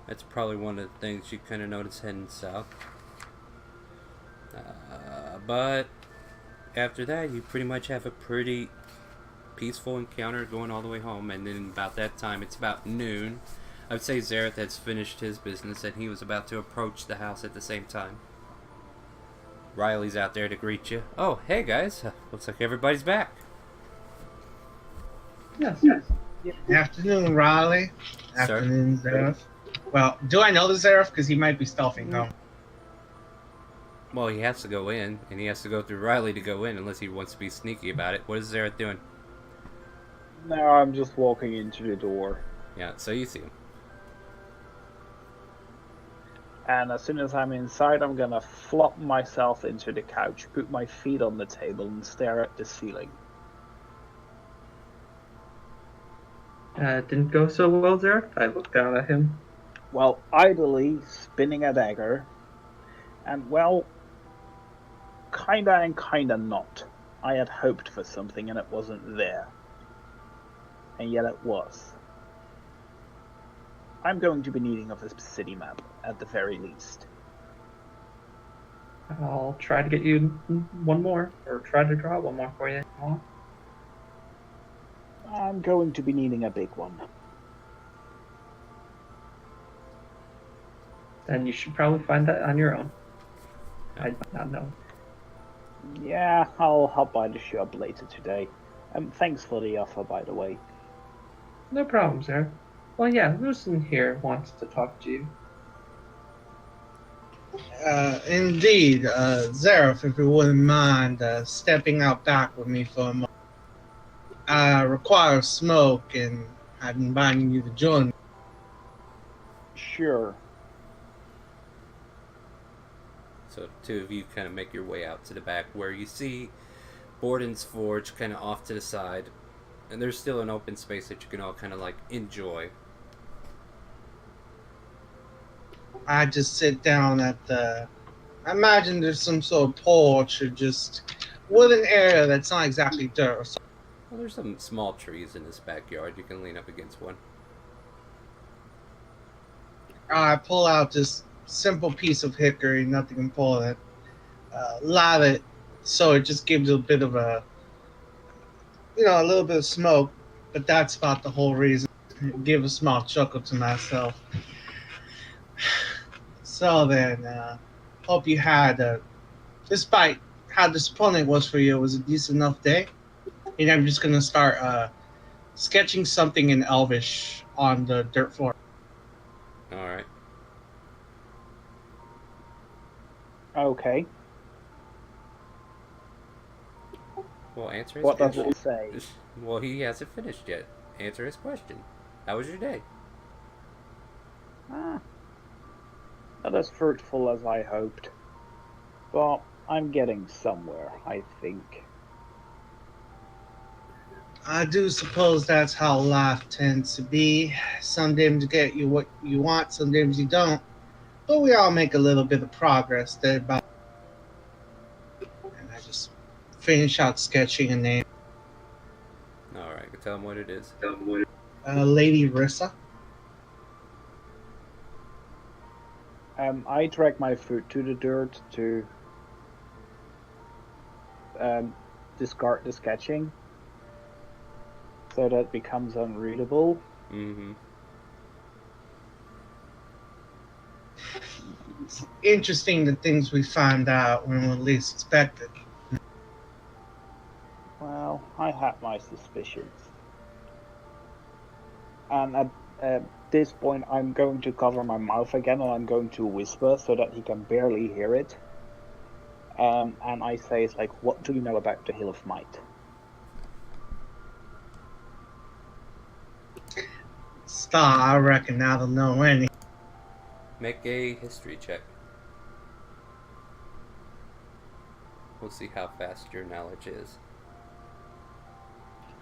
That's probably one of the things you kind of notice heading south. But after that, you pretty much have a pretty peaceful encounter going all the way home. And then about that time, it's about noon. I would say Zareth has finished his business and he was about to approach the house at the same time. Riley's out there to greet you. Oh, hey guys. Looks like everybody's back. Yes. Afternoon, Riley. Sir? Afternoon, Zareth. Well, do I know the Zareth? Because he might be stealthing home. Well, he has to go in, and he has to go through Riley to go in, unless he wants to be sneaky about it. What is Zareth doing? No, I'm just walking into the door. Yeah, so you see him. And as soon as I'm inside, I'm gonna flop myself into the couch, put my feet on the table, and stare at the ceiling. Didn't go so well, Zareth. I looked down at him. Well, idly spinning a dagger, and well, kinda and kinda not. I had hoped for something and it wasn't there. And yet it was. I'm going to be needing of a city map, at the very least. I'll try to get you one more, or try to draw one more for you. I'm going to be needing a big one. Then you should probably find that on your own. I might not know. Yeah, I'll hop by the shop later today. Thanks for the offer, by the way. No problem, sir. Well, yeah, Lucen here wants to talk to you. Indeed, Zareth, if you wouldn't mind stepping out back with me for a moment. I require smoke, and I'm inviting you to join me. Sure. So the two of you kind of make your way out to the back, where you see Borden's Forge kind of off to the side, and there's still an open space that you can all kind of like enjoy. I just sit down at the... I imagine there's some sort of porch or just wooden area that's not exactly dirt or something. Well, there's some small trees in this backyard. You can lean up against one. I pull out this simple piece of hickory, nothing important. Light it so it just gives a bit of a, a little bit of smoke, but that's about the whole reason. Give a small chuckle to myself. So then, hope you had, despite how disappointing it was for you, it was a decent enough day. And I'm just gonna start sketching something in Elvish on the dirt floor. All right. Okay. Well, answer his What does question. it say? Well, he hasn't finished yet. Answer his question. How was your day? Not as fruitful as I hoped. But I'm getting somewhere, I think. I do suppose that's how life tends to be. Some days you get you what you want, some days you don't. But we all make a little bit of progress day by. And I just finish out sketching a name. All right, I can tell him what it is. Lady Rissa. I drag my foot to the dirt to discard the sketching, so that it becomes unreadable. Mm-hmm. It's interesting the things we find out when we least expect it. Well, I had my suspicions. And at this point, I'm going to cover my mouth again, and I'm going to whisper so that he can barely hear it. And I say, it's like, what do you know about the Hill of Might? Star, I reckon I don't know any. Make a history check. We'll see how fast your knowledge is.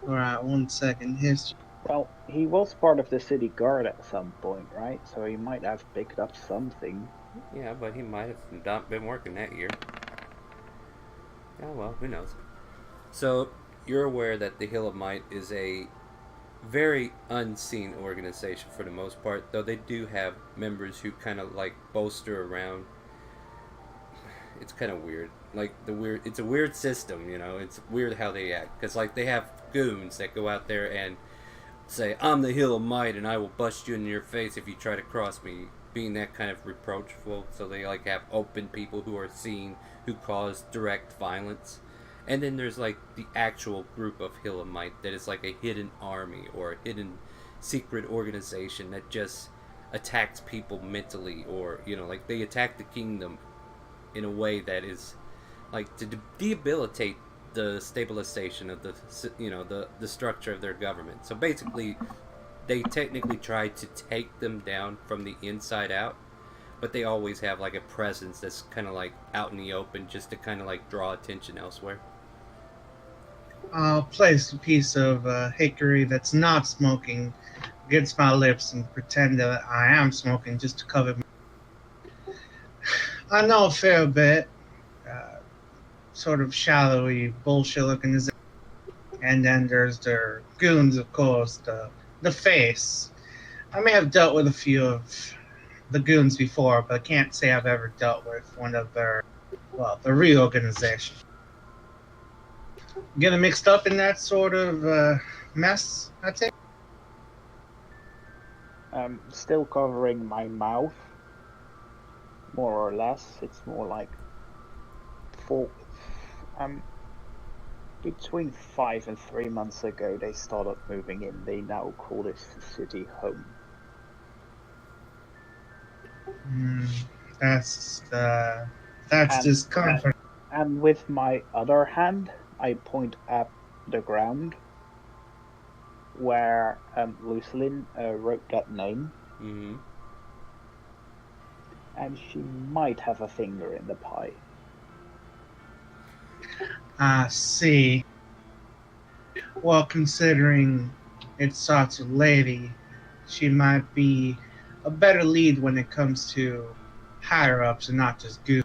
Alright, 1 second. History. Well, he was part of the city guard at some point, right? So he might have picked up something. Yeah, but he might have not been working that year. Oh well, who knows. So, you're aware that the Hill of Might is a very unseen organization for the most part, though they do have members who kind of like bolster around. It's kind of weird. Like it's a weird system, you know. It's weird how they act, because like they have goons that go out there and say, "I'm the Hill of Might, and I will bust you in your face if you try to cross me," being that kind of reproachful. So they like have open people who are seen who cause direct violence. And then there's like the actual group of Hill of Might that is like a hidden army or a hidden secret organization that just attacks people mentally, or you know, like they attack the kingdom in a way that is like to debilitate the stabilization of the, you know, the structure of their government. So basically, they technically try to take them down from the inside out, but they always have like a presence that's kind of like out in the open, just to kind of like draw attention elsewhere. I'll place a piece of hickory that's not smoking against my lips and pretend that I am smoking just to cover me. I know a fair bit. Sort of shallowy, bullshit looking as. And then there's their goons, of course, the face. I may have dealt with a few of the goons before, but I can't say I've ever dealt with one of their, well, the reorganization. Getting mixed up in that sort of mess, I think. Still covering my mouth, more or less. It's more like between 5 and 3 months ago, they started moving in. They now call this city home. That's discomfort. And with my other hand, I point at the ground where Lucilin wrote that name. Mm-hmm. And she might have a finger in the pie. I see. Well, considering it starts with lady, she might be a better lead when it comes to higher ups and not just goons.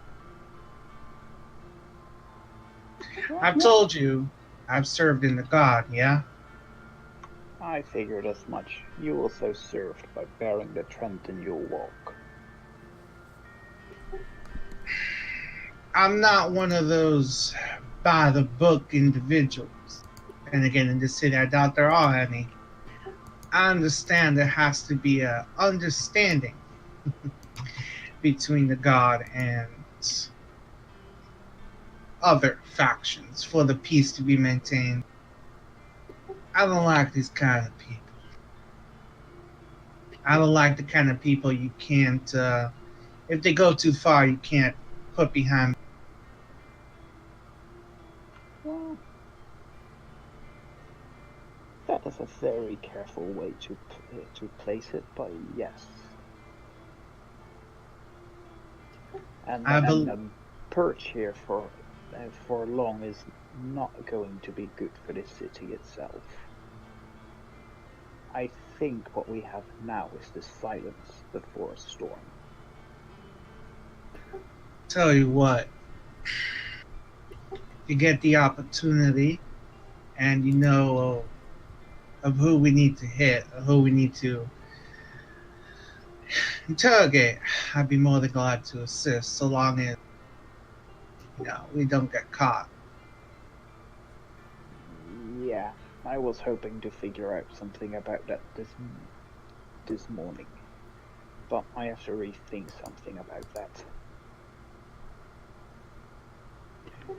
I've told you, I've served in the guard, yeah? I figured as much. You also served by bearing the trend in your walk. I'm not one of those by the book individuals. And again, in this city, I doubt there are any. I understand there has to be a understanding between the god and other factions for the peace to be maintained. I don't like these kind of people. I don't like the kind of people you can't, if they go too far, you can't put behind. Well, that is a very careful way to place it, but yes. And perch here for long is not going to be good for the city itself. I think what we have now is the silence before a storm. Tell you what, you get the opportunity, and you know of who we need to hit, or who we need to interrogate. I'd be more than glad to assist, so long as we don't get caught. Yeah, I was hoping to figure out something about that this morning, but I have to rethink something about that.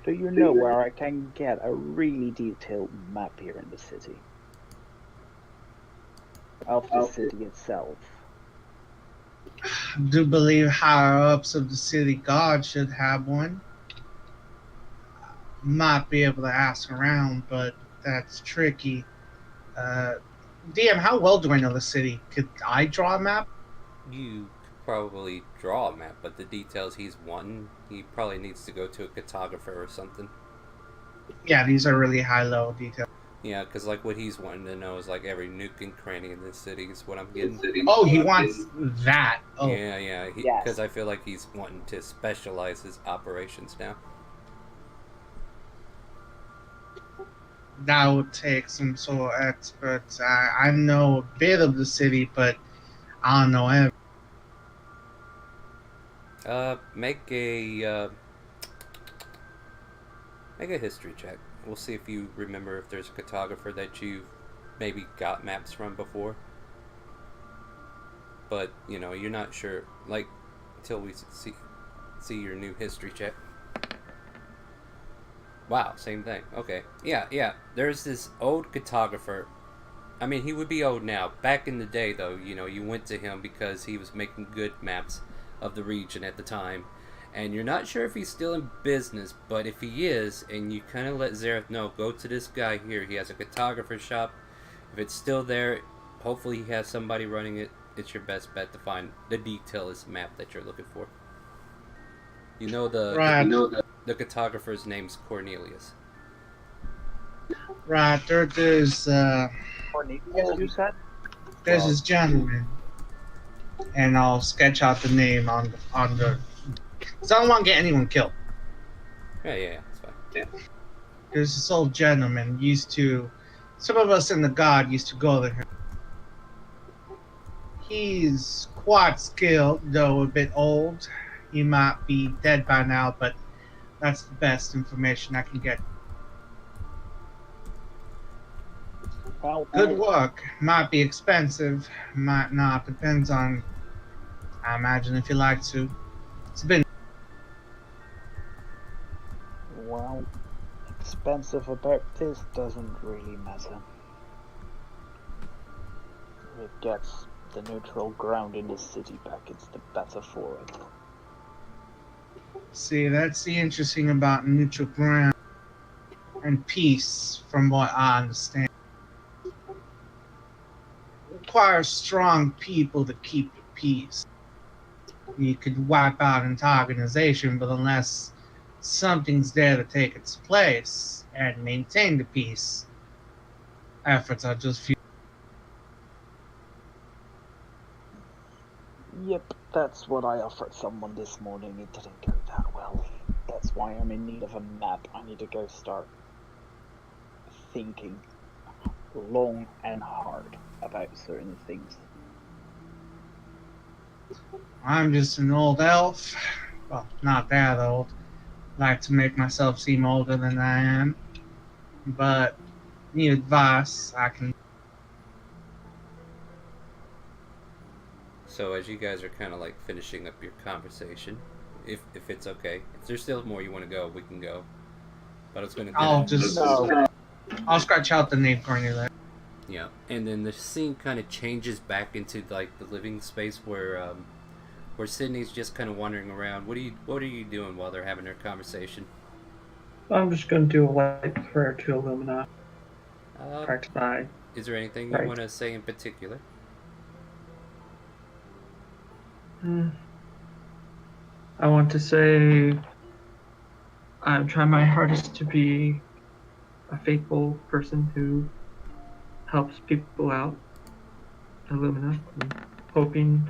Do you know where I can get a really detailed map here in the city? Of the city itself. I do believe higher ups of the city guard should have one. Might be able to ask around, but that's tricky. Uh, DM, how well do I know the city? Could I draw a map? You could probably draw a map, but the details he's wanting, he probably needs to go to a cartographer or something. Yeah, these are really high level details. Yeah, because like what he's wanting to know is like every nook and cranny in this city is what I'm getting. Oh, he wants that. Oh, Yeah, Yes. because I feel like he's wanting to specialize his operations now. that would take some sort of experts. I know a bit of the city, but I don't know everything. Make a history check. We'll see if you remember if there's a cartographer that you've maybe got maps from before. But you're not sure. Like until we see your new history check. Wow, same thing. Okay. Yeah. There's this old cartographer. I mean, he would be old now. Back in the day, though, you went to him because he was making good maps of the region at the time. And you're not sure if he's still in business, but if he is, and you kind of let Zareth know, go to this guy here. He has a cartographer shop. If it's still there, hopefully he has somebody running it. It's your best bet to find the detailist map that you're looking for. Right. The cartographer's name's Cornelius. Right. There's Cornelius, you said? this gentleman, and I'll sketch out the name on the. Cause I don't want to get anyone killed. Yeah, it's fine. There's this old gentleman some of us in the guard used to go to him. He's quite skilled, though a bit old. He might be dead by now, but that's the best information I can get. Well, Good work. Might be expensive, might not. Depends on, I imagine, if you like to. It's been. Well, expensive about this doesn't really matter. It gets the neutral ground in the city back, it's the better for it. See, that's the interesting about neutral ground and peace, from what I understand. Requires strong people to keep the peace. You could wipe out an entire organization, but unless something's there to take its place and maintain the peace, efforts are just few. Yep, that's what I offered someone this morning. It didn't go that well. That's why I'm in need of a map. I need to go start thinking long and hard about certain things. I'm just an old elf. Well, not that old. Like to make myself seem older than I am. But need advice, I can. So as you guys are kind of like finishing up your conversation, if it's okay, if there's still more you want to go, we can go. But I was going to. I'll scratch out the name Cornelia. Yeah, and then the scene kind of changes back into like the living space where Sydney's just kind of wandering around. What are you doing while they're having their conversation? I'm just going to do a light prayer to Illumina. Is there anything you want to say in particular? I want to say I'm trying my hardest to be a faithful person who helps people out Illumina, and hoping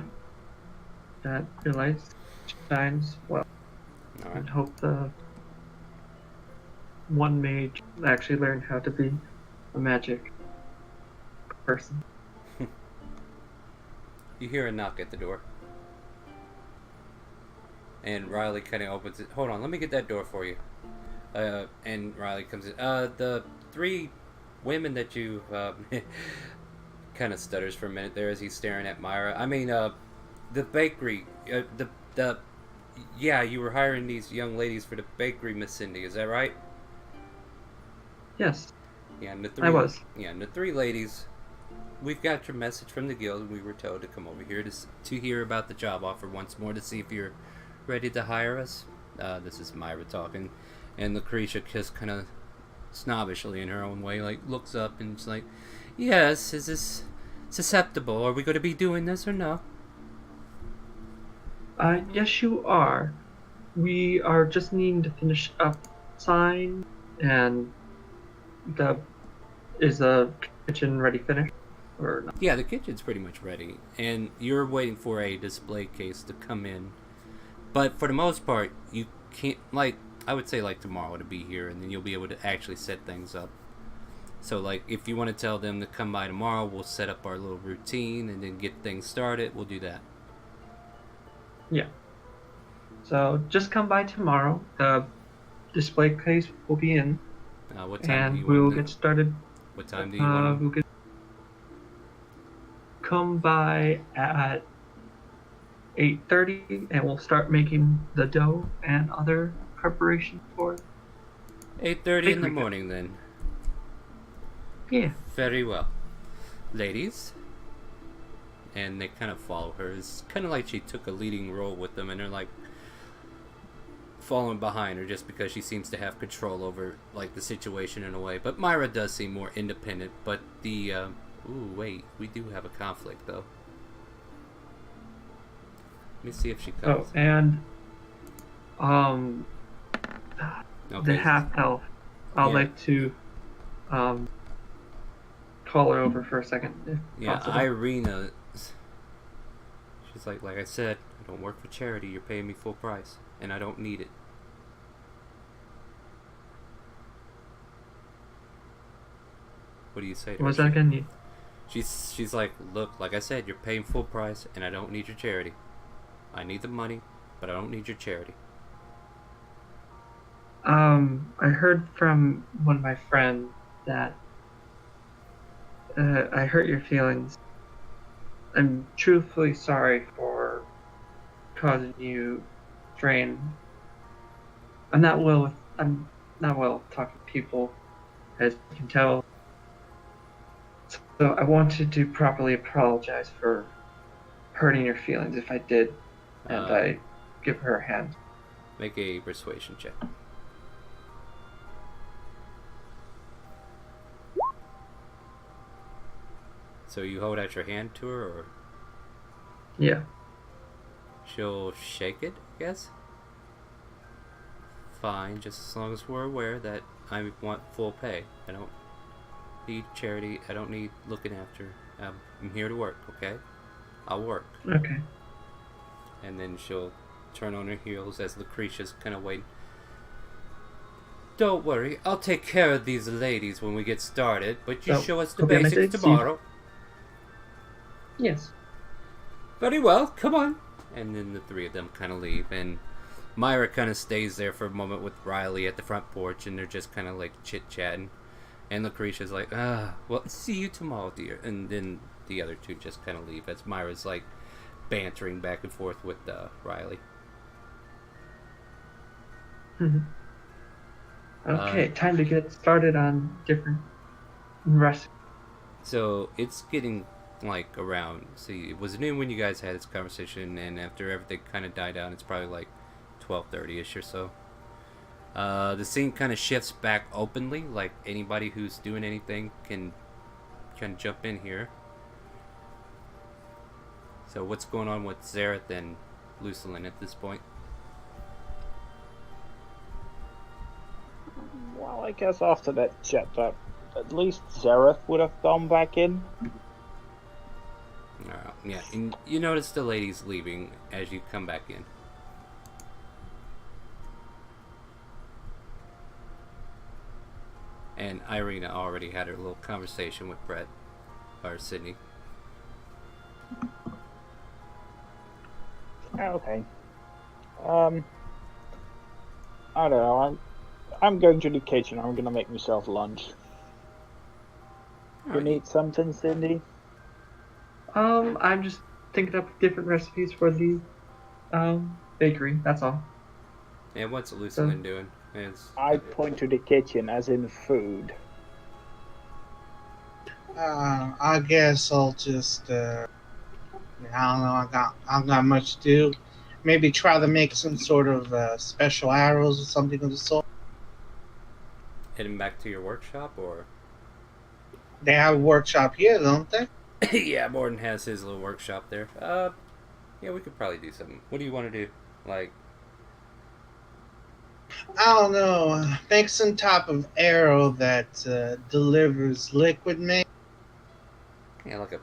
that your light shines well. All right. And hope the one mage actually learn how to be a magic person. You hear a knock at the door. And Riley kind of opens it. Hold on, let me get that door for you. And Riley comes in. The 3 women that you kind of stutters for a minute there as he's staring at Myra. I mean, the bakery. Yeah, you were hiring these young ladies for the bakery, Miss Cindy. Is that right? Yes, Yeah, and the 3. I was. Yeah, and the 3 ladies. We've got your message from the guild. We were told to come over here to hear about the job offer once more to see if you're ready to hire us. This is Myra talking, and Lucretia just kind of snobbishly in her own way, like looks up and it's like, "Yes, is this susceptible? Are we going to be doing this or no?" Yes, you are. We are just needing to finish up sign, and is the kitchen ready finished or not? Yeah, the kitchen's pretty much ready, and you're waiting for a display case to come in. But for the most part, you can't, like, I would say like tomorrow to be here, and then you'll be able to actually set things up. So like, if you want to tell them to come by tomorrow, we'll set up our little routine and then get things started. We'll do that. Yeah. So just come by tomorrow. The display case will be in, What time do and you we'll want get started. What time do you want? We'll come by at 8:30, and we'll start making the dough and other preparations for it. 8:30 in the morning, then. Yeah. Very well. Ladies. And they kind of follow her. It's kind of like she took a leading role with them, and they're like following behind her just because she seems to have control over like the situation in a way. But Myra does seem more independent. But the ooh, wait, we do have a conflict though. Let me see if she comes. Oh, and Okay. the half elf. I'd like to call her over for a second, if Yeah, possible. Irina. She's like I said, I don't work for charity. You're paying me full price, and I don't need it. What do you say to her? What's that gonna need? She's like, look, like I said, you're paying full price, and I don't need your charity. I need the money, but I don't need your charity. I heard from one of my friends that I hurt your feelings. I'm truthfully sorry for causing you strain. I'm not well with talking to people, as you can tell. So I wanted to properly apologize for hurting your feelings if I did, and I give her a hand. Make a persuasion check. So you hold out your hand to her, or Yeah. she'll shake it, I guess? Fine, just as long as we're aware that I want full pay. I don't need charity. I don't need looking after. I'm here to work, okay? I'll work. Okay. And then she'll turn on her heels as Lucretia's kind of waiting. Don't worry, I'll take care of these ladies when we get started, but you So, show us the okay, basics Message, tomorrow. Yes. Very well, come on. And then the 3 of them kind of leave, and Myra kind of stays there for a moment with Riley at the front porch, and they're just kind of like chit-chatting. And Lucretia's like, well, see you tomorrow, dear. And then the other 2 just kind of leave as Myra's like bantering back and forth with Riley. Okay, time to get started on different recipes. So it's getting like around. See, it was noon when you guys had this conversation, and after everything kind of died down, it's probably like 12:30ish or so. The scene kind of shifts back openly, like anybody who's doing anything can jump in here. So what's going on with Zareth and Lucilin at this point? Well, I guess after that chat, at least Zareth would have gone back in. Yeah, and you notice the lady's leaving as you come back in. And Irina already had her little conversation with Brett, or Sydney. Okay. I don't know. I'm going to the kitchen. I'm gonna make myself lunch. You need something, Cindy? I'm just thinking up different recipes for the bakery. That's all. And what's Lucelyn doing? I point to the kitchen, as in food. I guess I'll just. I don't know. I don't got much to do. Maybe try to make some sort of special arrows or something of the sort. Heading back to your workshop, or? They have a workshop here, don't they? Yeah, Morden has his little workshop there. Yeah, we could probably do something. What do you want to do? Like, I don't know. Make some type of arrow that delivers liquid, maybe. yeah, like a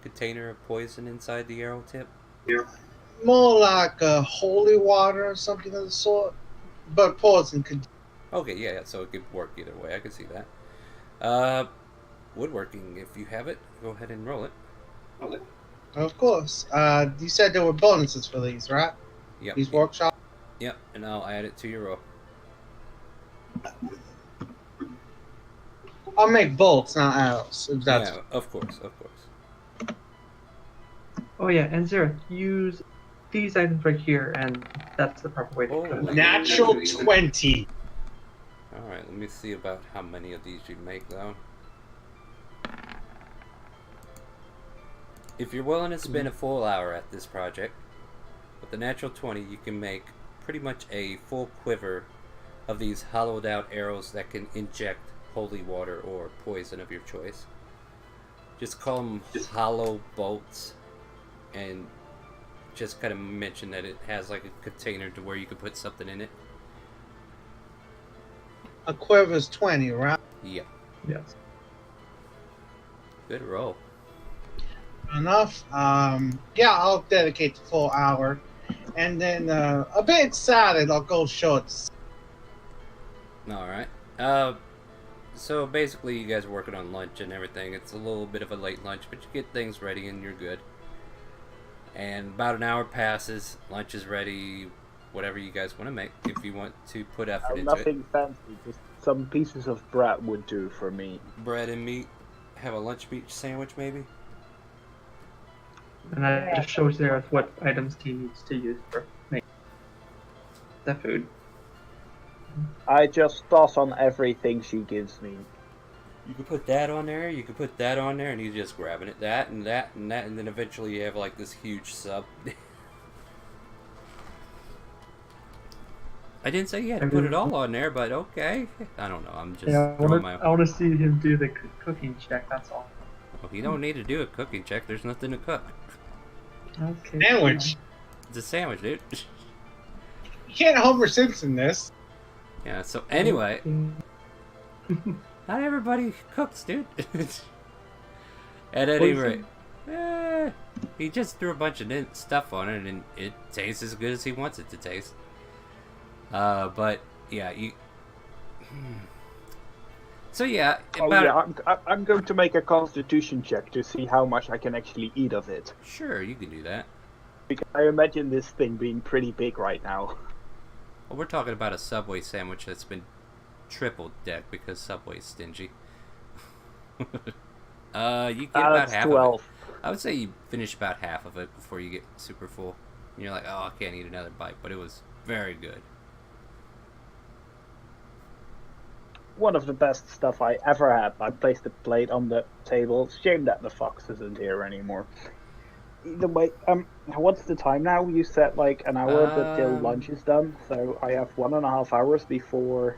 container of poison inside the arrow tip. More like holy water or something of the sort. But poison could. Okay, yeah, so it could work either way. I could see that. Woodworking, if you have it, go ahead and roll it. Of course. You said there were bonuses for these, right? Yep. These workshops? Yep, and I'll add it to your roll. I'll make bolts, not arrows. If that's... Yeah, of course. Oh yeah, and Zara, use these items right here, and that's the proper way to cut it. Natural 20. Alright, let me see about how many of these you make, though. If you're willing to spend a full hour at this project, with the natural 20, you can make pretty much a full quiver of these hollowed out arrows that can inject holy water or poison of your choice. Just call them hollow bolts, and just kind of mention that it has like a container to where you can put something in it. A quiver's 20, right? Yep. Yes. Good roll. Enough. Yeah, I'll dedicate the full hour. And then, a bit excited, I'll go shorts. Alright. So basically you guys are working on lunch and everything. It's a little bit of a late lunch, but you get things ready and you're good. And about an hour passes, lunch is ready, whatever you guys want to make, if you want to put effort into it. Nothing fancy, just some pieces of bread would do for me. Bread and meat. Have a lunch meat sandwich, maybe? And I just show Zara what items he needs to use for making the food. I just toss on everything she gives me. You could put that on there, you could put that on there, and you're just grabbing it. That and that and that, and then eventually you have like this huge sub. I didn't say you had to put it all on there, but okay. I don't know, I'm just throwing my... I want to see him do the cooking check, that's all. Well, you don't need to do a cooking check, there's nothing to cook. Okay. Sandwich. It's a sandwich, dude. You can't Homer Simpson this. Yeah, so anyway... Not everybody cooks, dude. At any rate, he just threw a bunch of stuff on it, and it tastes as good as he wants it to taste. But yeah, you. So yeah, I'm going to make a constitution check to see how much I can actually eat of it. Sure, you can do that. Because I imagine this thing being pretty big right now. Well, we're talking about a Subway sandwich that's been triple decked because Subway's stingy. You get about half 12. of it. I would say you finish about half of it before you get super full. And you're like, oh, I can't eat another bite, but it was very good. One of the best stuff I ever had. I placed the plate on the table. Shame that the fox isn't here anymore. Either way, what's the time now? You said like an hour till lunch is done, so I have 1.5 hours before.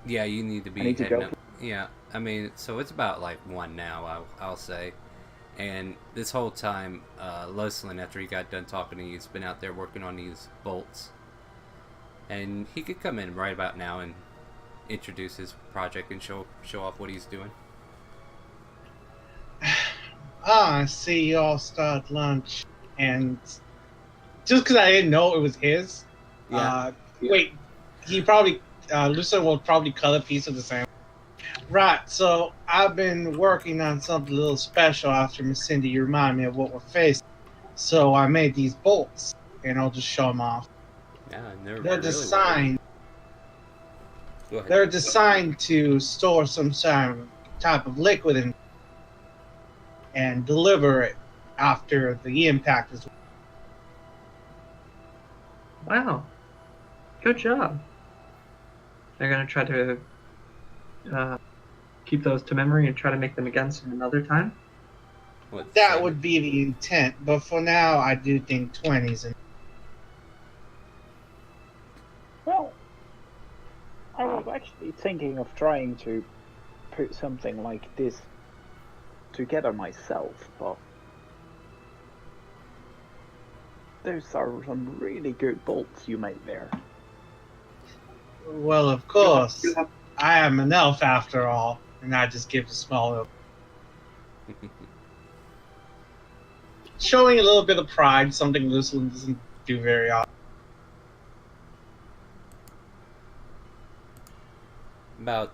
Yeah, you need to be heading up. Yeah, I mean, so it's about like 1 now, I'll say. And this whole time, Loslin, after he got done talking to you, he's been out there working on these bolts. And he could come in right about now and introduce his project and show off what he's doing. I see you all start lunch. And just because I didn't know it was his, wait, he probably, Lucian will probably cut a piece of the sandwich. Right, so I've been working on something a little special after Miss Cindy. You remind me of what we're facing. So I made these bolts, and I'll just show them off. Yeah, and they're They're really designed. Go ahead. They're designed to store some type of liquid and deliver it after the impact is. Wow. Good job. They're going to try to keep those to memory and try to make them again some another time? That would be the intent, but for now, I do think 20s. Well, I was actually thinking of trying to put something like this together myself, but those are some really good bolts you made there. Well, of course. I am an elf after all, and I just give a small little. Showing a little bit of pride, something Lucille doesn't do very often. About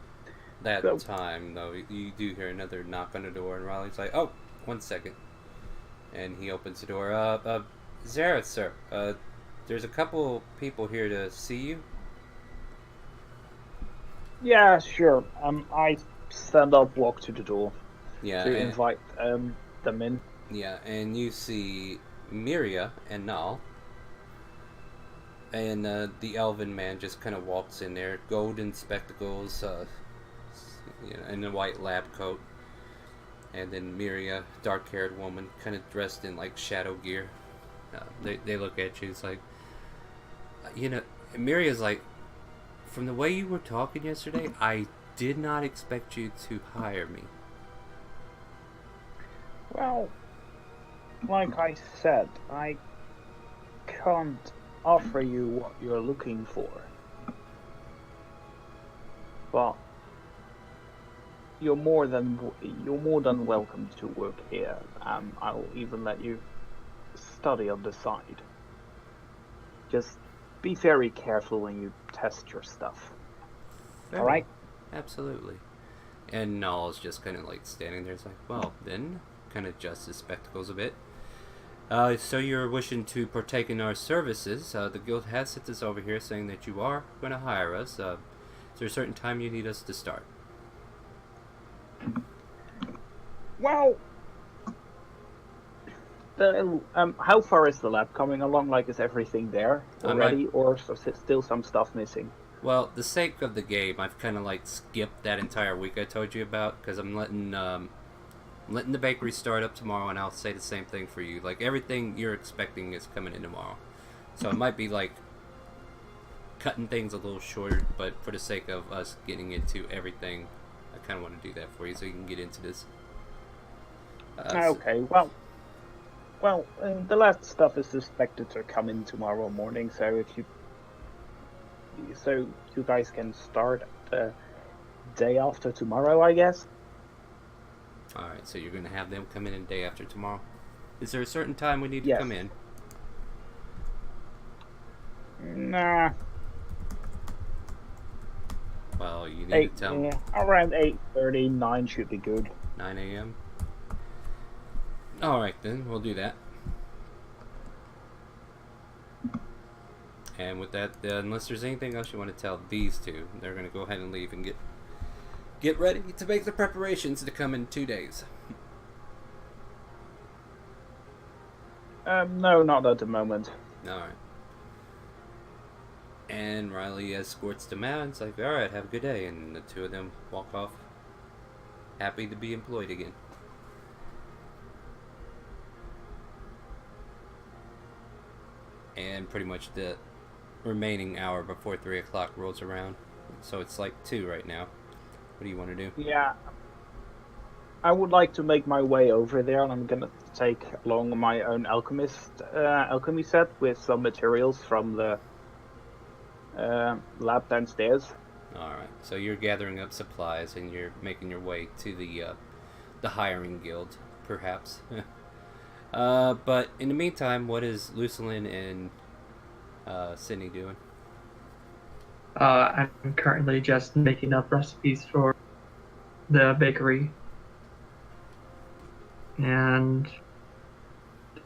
that time, though, you do hear another knock on the door, and Riley's like, "Oh, 1 second," and he opens the door. Zareth, sir. There's a couple people here to see you. Yeah, sure. I stand up, walk to the door to invite them in. Yeah, and you see Miria and Nal. And the elven man just kind of walks in there, golden spectacles, and a white lab coat. And then Miria, dark-haired woman, kind of dressed in like shadow gear. They look at you. It's like, Miria's like, from the way you were talking yesterday, I did not expect you to hire me. Well, like I said, I can't offer you what you're looking for, but you're more than welcome to work here. I'll even let you study on the side. Just be very careful when you test your stuff. All right? Absolutely. And Nal's just kind of like standing there. It's like, well, then, kind of adjusts his spectacles a bit. So you're wishing to partake in our services. The guild has sent us over here saying that you are going to hire us. Is there a certain time you need us to start? Well, how far is the lab coming along? Like, is everything there already, or is still some stuff missing? Well, the sake of the game, I've kind of like skipped that entire week I told you about, because I'm letting the bakery start up tomorrow, and I'll say the same thing for you. Like, everything you're expecting is coming in tomorrow. So it might be like cutting things a little shorter, but for the sake of us getting into everything, I kind of want to do that for you so you can get into this. Okay, well, the last stuff is suspected to come in tomorrow morning, so you guys can start the day after tomorrow, I guess. Alright, so you're going to have them come in the day after tomorrow. Is there a certain time we need to come in? Nah. Well, you need to tell me. Around 8:30, 9 should be good. 9 a.m.? Alright then, we'll do that. And with that, unless there's anything else you want to tell these two, they're going to go ahead and leave and get ready to make the preparations to come in 2 days. No, not at the moment. Alright. And Riley escorts them out and it's like, alright, have a good day. And the two of them walk off, happy to be employed again. And pretty much the remaining hour before 3 o'clock rolls around. So it's like 2 right now. What do you want to do? Yeah. I would like to make my way over there, and I'm gonna take along my own alchemy set with some materials from the lab downstairs. Alright, so you're gathering up supplies and you're making your way to the hiring guild. perhaps. But in the meantime, what is Lucilin and Sydney doing? I'm currently just making up recipes for the bakery and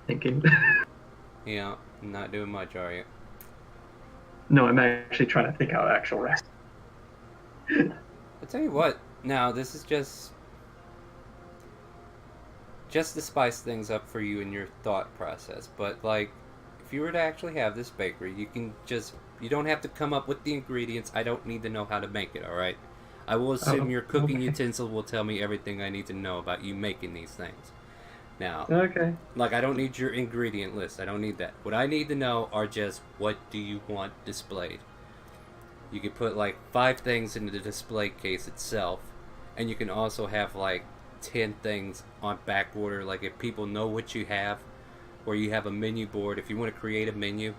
thinking. Yeah, not doing much, are you? No, I'm actually trying to think out actual recipes. I'll tell you what. Now, this is just to spice things up for you in your thought process. But like, if you were to actually have this bakery, you don't have to come up with the ingredients. I don't need to know how to make it. All right. I will assume your cooking Okay. utensil will tell me everything I need to know about you making these things. Now, Okay. like, I don't need your ingredient list. I don't need that. What I need to know are just what do you want displayed. You can put like 5 things into the display case itself, and you can also have like 10 things on back order. Like if people know what you have, or you have a menu board. If you want to create a menu,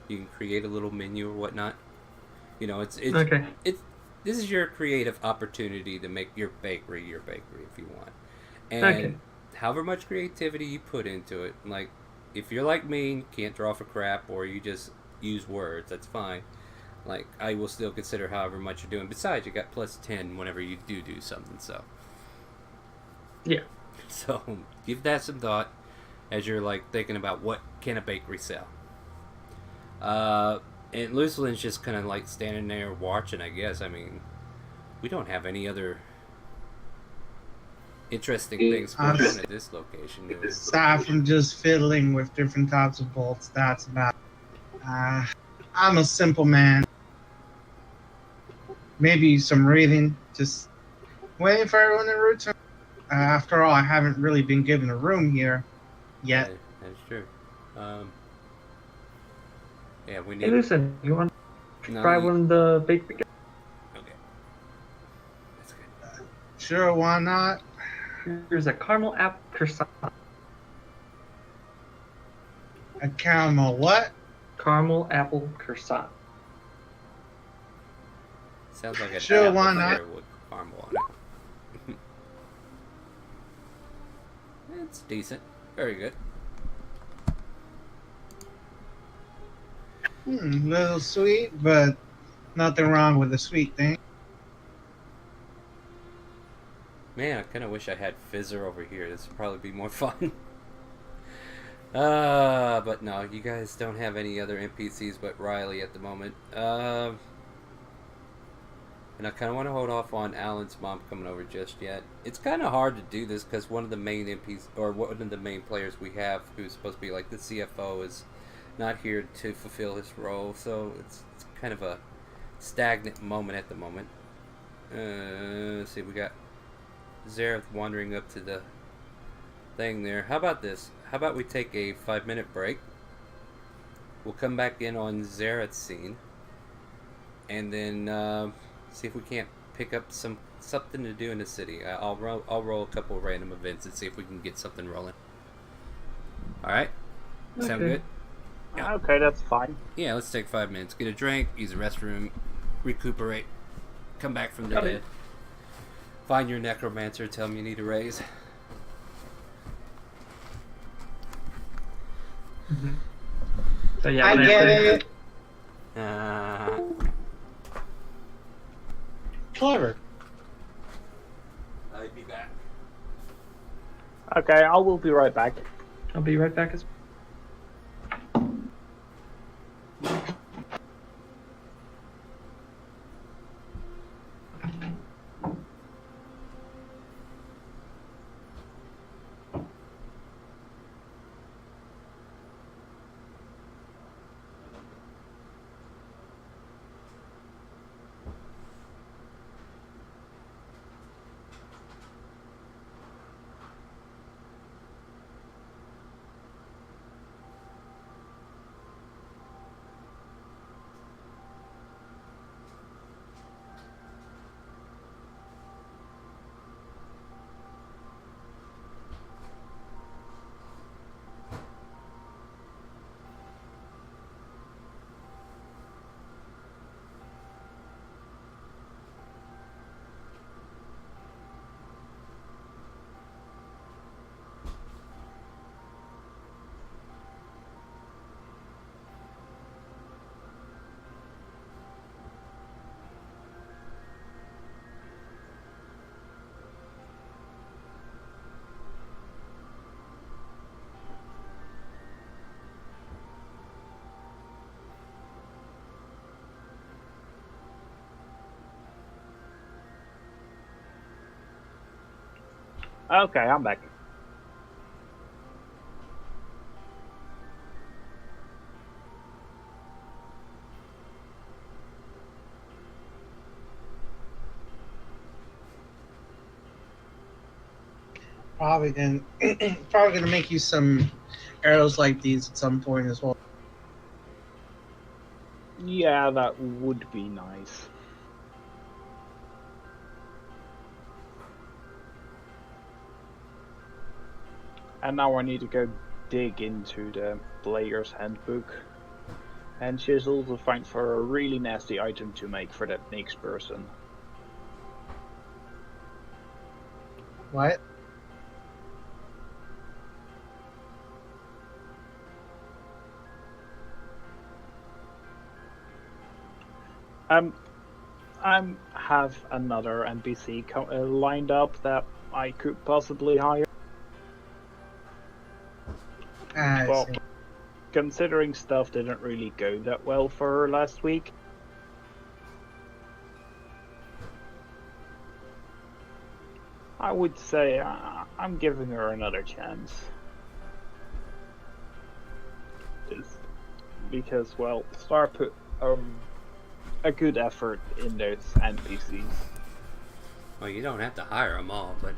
you can create a little menu or whatnot. You know, Okay. this is your creative opportunity to make your bakery if you want. And Okay. however much creativity you put into it, like if you're like me, and can't draw for crap, or you just use words, that's fine. Like I will still consider however much you're doing. Besides, you got plus 10 whenever you do something. So Yeah. so give that some thought as you're like thinking about what can a bakery sell. And Lucilin's just kind of like standing there watching, I guess. I mean, we don't have any other interesting things going on at this location, do we? Aside from just fiddling with different types of bolts, that's about. I'm a simple man. Maybe some reading, just waiting for everyone to return. After all, I haven't really been given a room here yet. That's true. Yeah, we Hey, need. listen, you want to No, try you- one of the bakery? Okay, that's good. Sure, why not? Here's a caramel apple croissant. A caramel what? Caramel apple croissant. Sounds like an Sure, apple why not? fritter with caramel on it. It's decent. Very good. Little sweet, but nothing wrong with a sweet thing. Man, I kind of wish I had Fizzer over here. This would probably be more fun. But no, you guys don't have any other NPCs but Riley at the moment. And I kind of want to hold off on Alan's mom coming over just yet. It's kind of hard to do this because one of the main NPCs, or one of the main players we have, who's supposed to be like the CFO, is not here to fulfill his role. So it's kind of a stagnant moment at the moment. Let's see, we got Zareth wandering up to the thing there. How about this? How about we take a 5-minute break? We'll come back in on Zareth's scene, and then see if we can't pick up something to do in the city. I'll roll a couple of random events and see if we can get something rolling. All right, sound Okay. good? Yeah. Okay, that's fine. Yeah, let's take 5 minutes. Get a drink, use the restroom, recuperate, come back from the Got it. dead. Find your necromancer, tell him you need a raise. So yeah, I get it. Clever. I'll be back. Okay, I will be right back. I'll be right back as Okay, I'm back. Probably gonna probably gonna make you some arrows like these at some point as well. Yeah, that would be nice. And now I need to go dig into the player's handbook and chisel to find for a really nasty item to make for that next person. What? I have another NPC lined up that I could possibly hire. I Well, see. considering stuff didn't really go that well for her last week, I would say I'm giving her another chance. Because, well, Star put a good effort in those NPCs. Well, you don't have to hire them all, but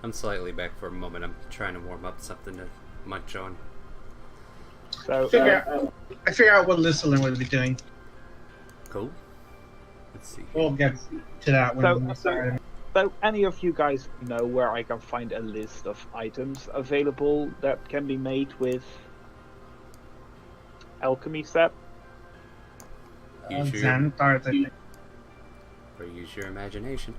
I'm slightly back for a moment. I'm trying to warm up something to munch on. So, I figure out what Lissalin would be doing. Cool. Let's see. We'll get to that when we So, start. so any of you guys know where I can find a list of items available that can be made with alchemy set? Use your, Xanthars, I think. or use your imagination.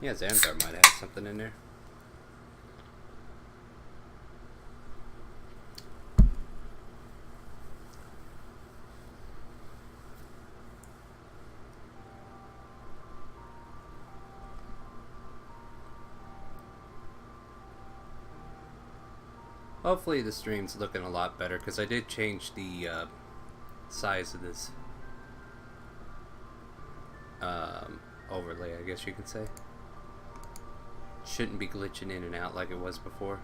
Yeah, Xanthar might have something in there. Hopefully the stream's looking a lot better, because I did change the size of this overlay, I guess you could say. Shouldn't be glitching in and out like it was before.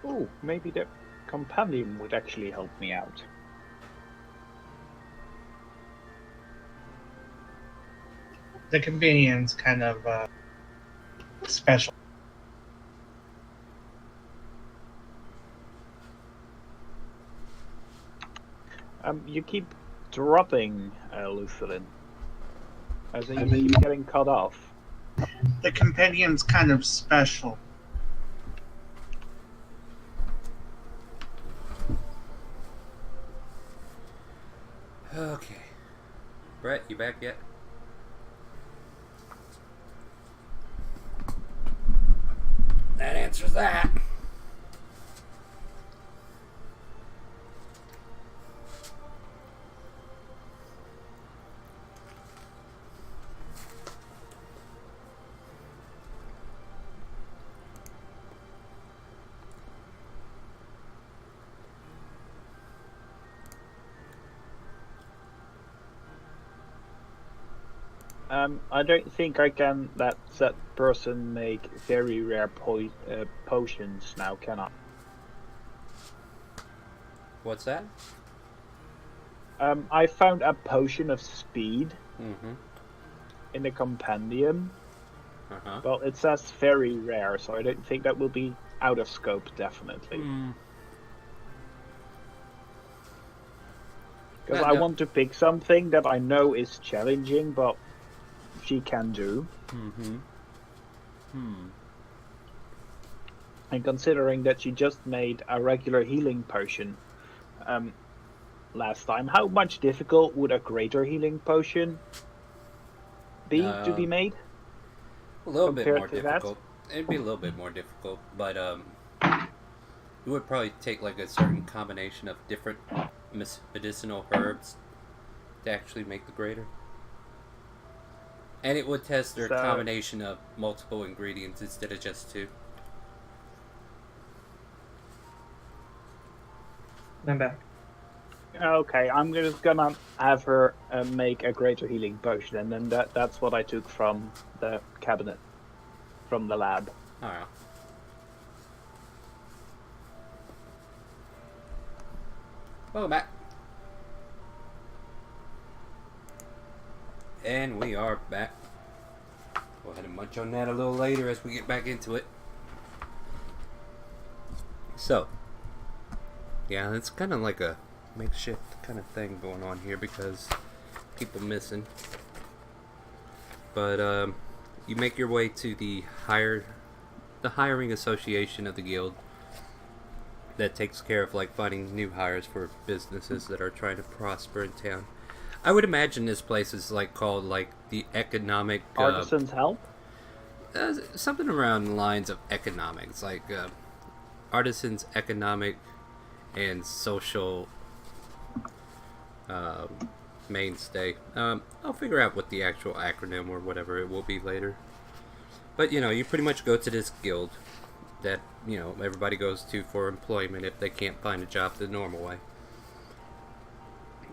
Oh, maybe the companion would actually help me out. The companion's kind of special. You keep dropping, Lucilin. As in, you keep getting cut off. The companion's kind of special. Okay. Brett, you back yet? That answers that. I don't think I can let that person make very rare potions now, can I? What's that? I found a potion of speed Mm-hmm. in the compendium. Uh-huh. Well, it says very rare, so I don't think that will be out of scope, definitely. Because I want to pick something that I know is challenging, but she can do. Mm-hmm. And considering that she just made a regular healing potion last time, how much difficult would a greater healing potion be to be made? A little bit compared more to difficult. It'd be a little bit more difficult, but it would probably take like a certain combination of different medicinal herbs to actually make the greater. And it would test their combination of multiple ingredients instead of just two. I'm back. Okay, I'm just gonna have her make a greater healing potion, and then that's what I took from the cabinet, from the lab. Alright. Welcome back. And we are back. Go ahead and munch on that a little later as we get back into it. So, yeah, it's kind of like a makeshift kind of thing going on here because people missing. But you make your way to the hiring association of the guild that takes care of like finding new hires for businesses that are trying to prosper in town. I would imagine this place is like called like the economic Artisans help. Something around the lines of economics, like artisans, economic, and social mainstay. I'll figure out what the actual acronym or whatever it will be later. But you pretty much go to this guild that everybody goes to for employment if they can't find a job the normal way.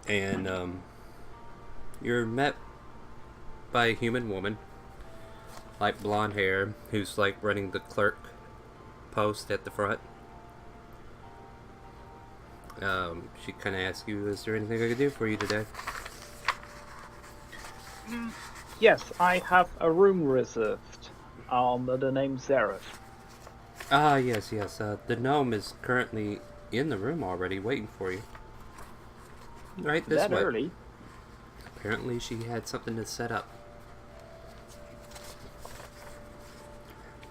And you're met by a human woman, light blonde hair, who's like running the clerk post at the front. She kind of asks you, is there anything I could do for you today? Yes, I have a room reserved under the name Zareth. Ah, yes. The gnome is currently in the room already, waiting for you. Right this way. That early? Apparently she had something to set up.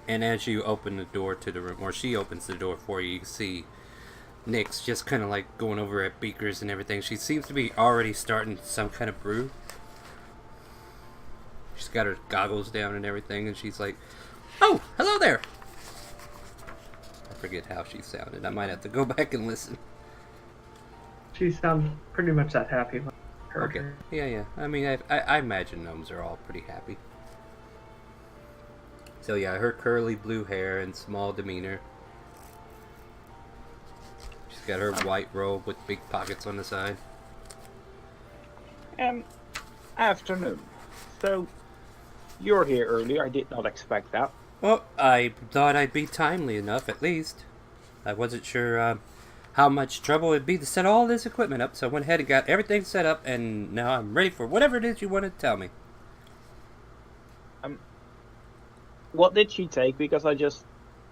And as you open the door to the room, or she opens the door for you, you can see Nyx just kind of like going over at beakers and everything. She seems to be already starting some kind of brew. She's got her goggles down and everything, and she's like, "Oh, hello there." I forget how she sounded. I might have to go back and listen. She sounds pretty much that happy when I heard Okay. her. Yeah. I mean, I imagine gnomes are all pretty happy. So yeah, her curly blue hair and small demeanor. She's got her white robe with big pockets on the side. Afternoon. So, you're here early. I did not expect that. Well, I thought I'd be timely enough, at least. I wasn't sure how much trouble it'd be to set all this equipment up, so I went ahead and got everything set up, and now I'm ready for whatever it is you want to tell me. What did she take? Because I just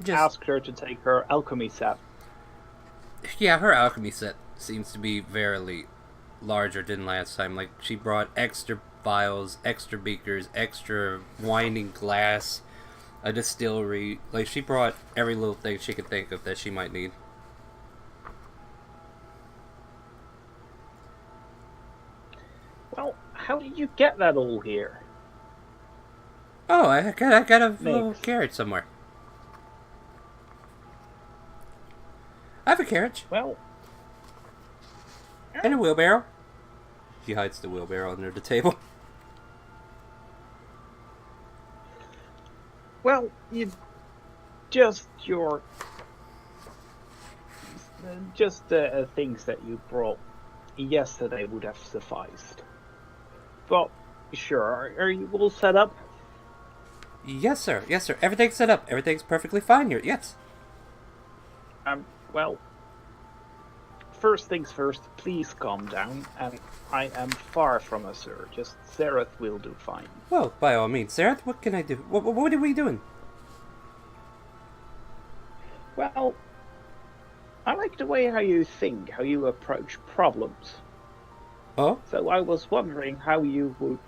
asked her to take her alchemy set. Yeah, her alchemy set seems to be verily larger than last time. Like, she brought extra vials, extra beakers, extra winding glass, a distillery. Like, she brought every little thing she could think of that she might need. Well, how did you get that all here? Oh, I got a little carriage somewhere. I have a carriage. Well... And a wheelbarrow. She hides the wheelbarrow under the table. Well, you... Just your... Just the things that you brought yesterday would have sufficed. But Sure. Are you all set up? Yes, sir. Yes, sir. Everything's set up. Everything's perfectly fine here. Yes. Well, first things first, please calm down, and I am far from a sir. Just Zareth will do fine. Well, by all means, Sarah, what can I do? What are we doing? Well, I like the way how you think, how you approach problems. Oh? So I was wondering how you would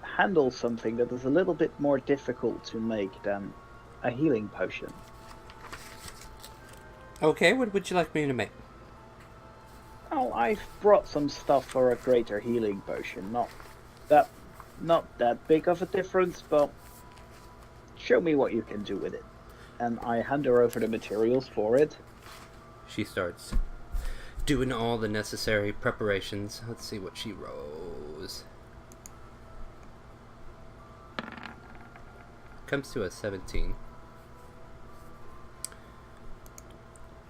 handle something that is a little bit more difficult to make than a healing potion. Okay, what would you like me to make? Oh, I've brought some stuff for a greater healing potion. Not that big of a difference, but show me what you can do with it. And I hand her over the materials for it. She starts doing all the necessary preparations. Let's see what she rolls. Comes to a 17.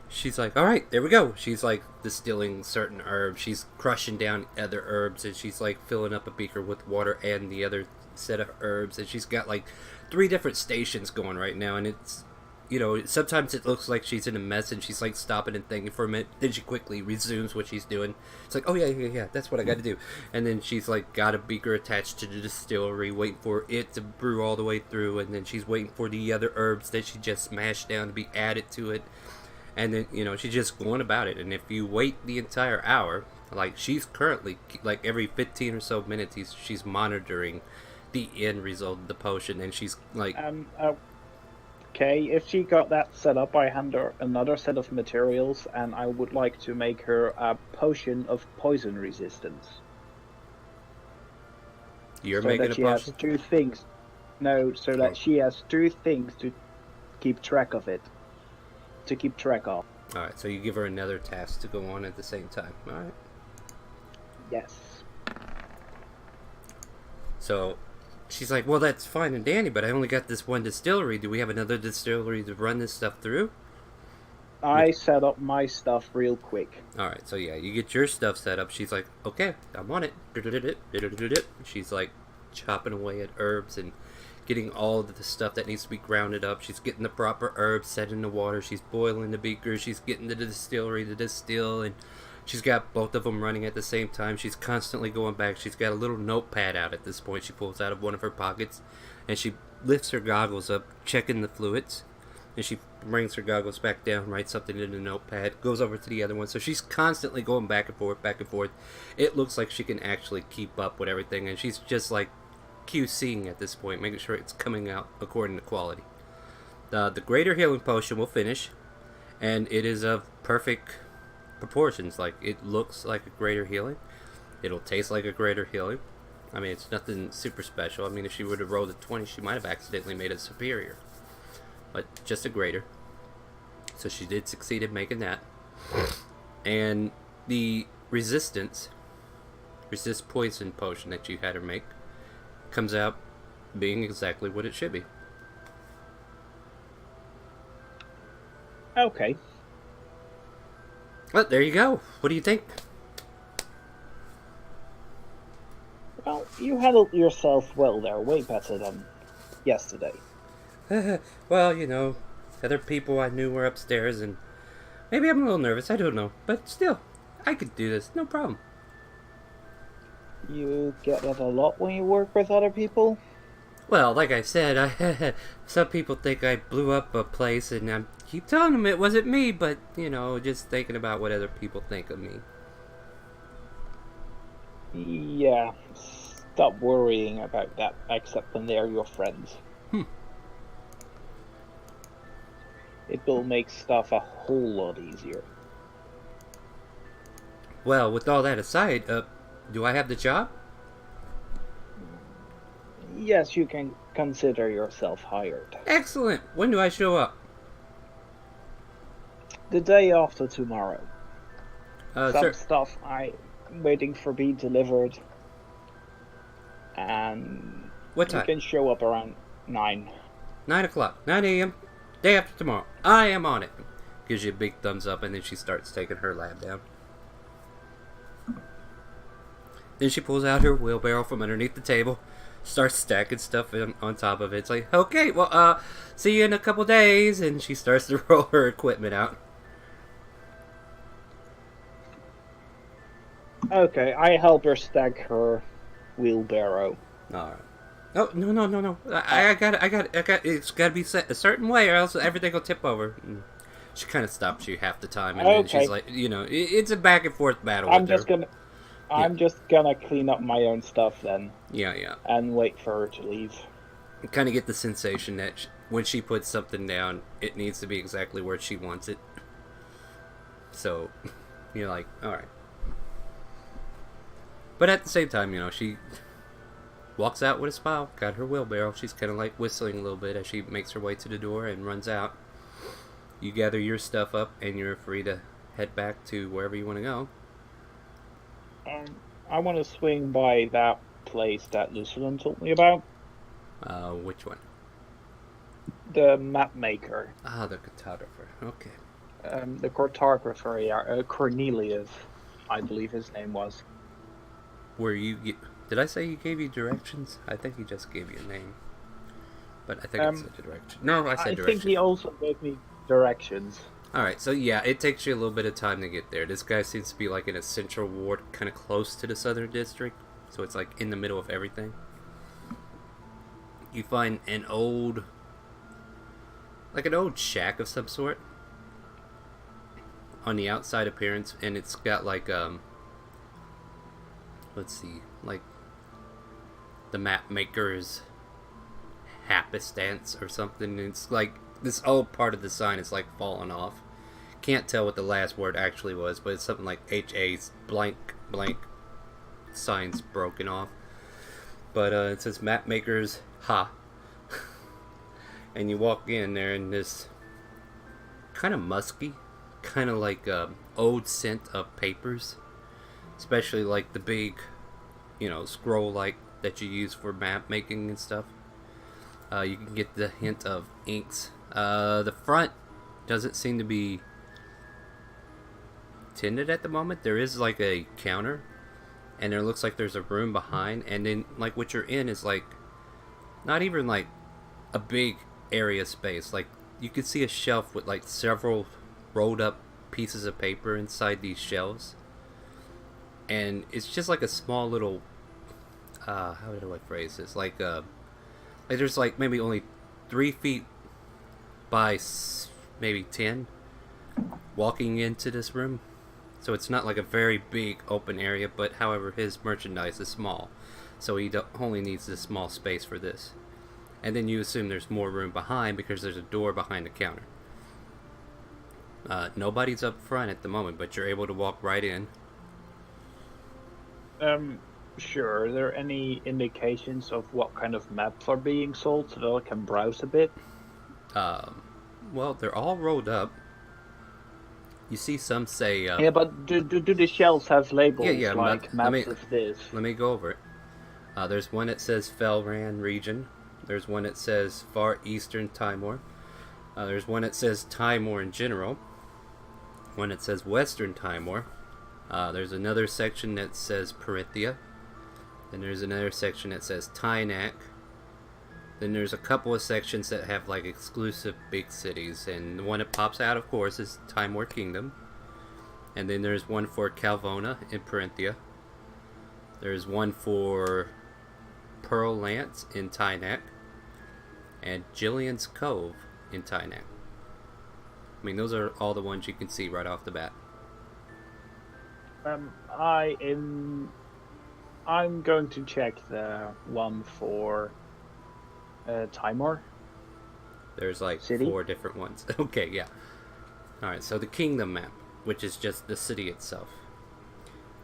She's like, all right, there we go. She's like distilling certain herbs. She's crushing down other herbs, and she's like filling up a beaker with water and the other set of herbs. And she's got like 3 different stations going right now. And it's, you know, sometimes it looks like she's in a mess and she's like stopping and thinking for a minute. Then she quickly resumes what she's doing. It's like, oh yeah, that's what I got to do. And then she's like got a beaker attached to the distillery, waiting for it to brew all the way through. And then she's waiting for the other herbs that she just smashed down to be added to it. And then, you know, she's just going about it. And if you wait the entire hour, like she's currently, like every 15 or so minutes, she's monitoring the end result of the potion. And she's like... Okay, if she got that set up, I hand her another set of materials, and I would like to make her a potion of poison resistance. You're so making that a she potion? has 2 things. No, so that she has 2 things to keep track of it. To keep track of. Alright, so you give her another task to go on at the same time. Alright. Yes. So, she's like, well, that's fine and dandy, but I only got this one distillery. Do we have another distillery to run this stuff through? I set up my stuff real quick. Alright, so yeah, you get your stuff set up. She's like, okay, I'm on it. She's like chopping away at herbs and getting all of the stuff that needs to be grounded up. She's getting the proper herbs set in the water. She's boiling the beaker. She's getting to the distillery to distill, and she's got both of them running at the same time. She's constantly going back. She's got a little notepad out at this point. She pulls out of one of her pockets, and she lifts her goggles up, checking the fluids. And she brings her goggles back down, writes something in the notepad, goes over to the other one. So she's constantly going back and forth, back and forth. It looks like she can actually keep up with everything, and she's just like QCing at this point, making sure it's coming out according to quality. The greater healing potion will finish, and it is of perfect proportions. Like, it looks like a greater healing. It'll taste like a greater healing. I mean, it's nothing super special. I mean, if she would have rolled a 20, she might have accidentally made it superior. But just a greater. So she did succeed in making that. And the resist poison potion that you had her make comes out being exactly what it should be. Okay. Well, there you go. What do you think? Well, you handled yourself well there, way better than yesterday. Well, you know, other people I knew were upstairs, and maybe I'm a little nervous, I don't know. But still, I could do this, no problem. You get that a lot when you work with other people? Well, like I said, some people think I blew up a place, and I keep telling them it wasn't me, but, you know, just thinking about what other people think of me. Yeah, stop worrying about that, except when they're your friends. It will make stuff a whole lot easier. Well, with all that aside, do I have the job? Yes, you can consider yourself hired. Excellent! When do I show up? The day after tomorrow. Some Sir. stuff I'm waiting for being delivered. And What time? you can show up around 9. 9 o'clock. 9 a.m. Day after tomorrow. I am on it. Gives you a big thumbs up, and then she starts taking her lab down. Then she pulls out her wheelbarrow from underneath the table, starts stacking stuff on top of it. It's like, okay, well, see you in a couple days. And she starts to roll her equipment out. Okay, I help her stack her wheelbarrow. All right. Oh, no. I got. It's got to be set a certain way, or else everything will tip over. And she kind of stops you half the time, and then she's like, it's a back and forth battle. I'm just gonna clean up my own stuff then. Yeah. And wait for her to leave. You kind of get the sensation that when she puts something down, it needs to be exactly where she wants it. So, you're like, all right. But at the same time, she walks out with a smile, got her wheelbarrow. She's kind of like whistling a little bit as she makes her way to the door and runs out. You gather your stuff up, and you're free to head back to wherever you want to go. I want to swing by that place that Lucilin told me about. Which one? The map maker. Ah, the cartographer. Okay. The cartographer, yeah. Cornelius, I believe his name was. Did I say he gave you directions? I think he just gave you a name. But I think it said direction. No, I said direction. I think he also gave me directions. Alright, so yeah, it takes you a little bit of time to get there. This guy seems to be like in a central ward, kind of close to the southern district. So it's like in the middle of everything. You find an old shack of some sort. On the outside appearance, and it's got like, let's see, like the map maker's happenstance or something. It's like this old part of the sign is like falling off. Can't tell what the last word actually was, but it's something like H-A blank signs broken off. But it says map makers ha. And you walk in there, and this kind of musky, kind of like old scent of papers. Especially like the big, scroll like that you use for map making and stuff. You can get the hint of inks. The front doesn't seem to be tended at the moment. There is like a counter, and there looks like there's a room behind, and then like what you're in is like not even like a big area space. Like you could see a shelf with like several rolled up pieces of paper inside these shelves. And it's just like a small little, how do I phrase this? Like there's like maybe only 3 feet by maybe 10 walking into this room. So it's not like a very big open area, but however his merchandise is small. So he only needs this small space for this. And then you assume there's more room behind because there's a door behind the counter. Nobody's up front at the moment, but you're able to walk right in. Sure. Are there any indications of what kind of maps are being sold so that I can browse a bit? Well, they're all rolled up. You see some say... yeah, but do the shelves have labels like maps of this? Let me go over it. There's one that says Felran region. There's one that says Far Eastern Timor. There's one that says Timor in general. One that says Western Timor. There's another section that says Parithia. Then there's another section that says Tynak. Then there's a couple of sections that have like exclusive big cities, and the one that pops out, of course, is Timor Kingdom. And then there's one for Calvona in Parithia. There's one for Pearl Lance in Tynak, and Jillian's Cove in Tynak. I mean, those are all the ones you can see right off the bat. I'm going to check the one for Timor. There's like city? 4 different ones. Okay, yeah. Alright, so the kingdom map, which is just the city itself.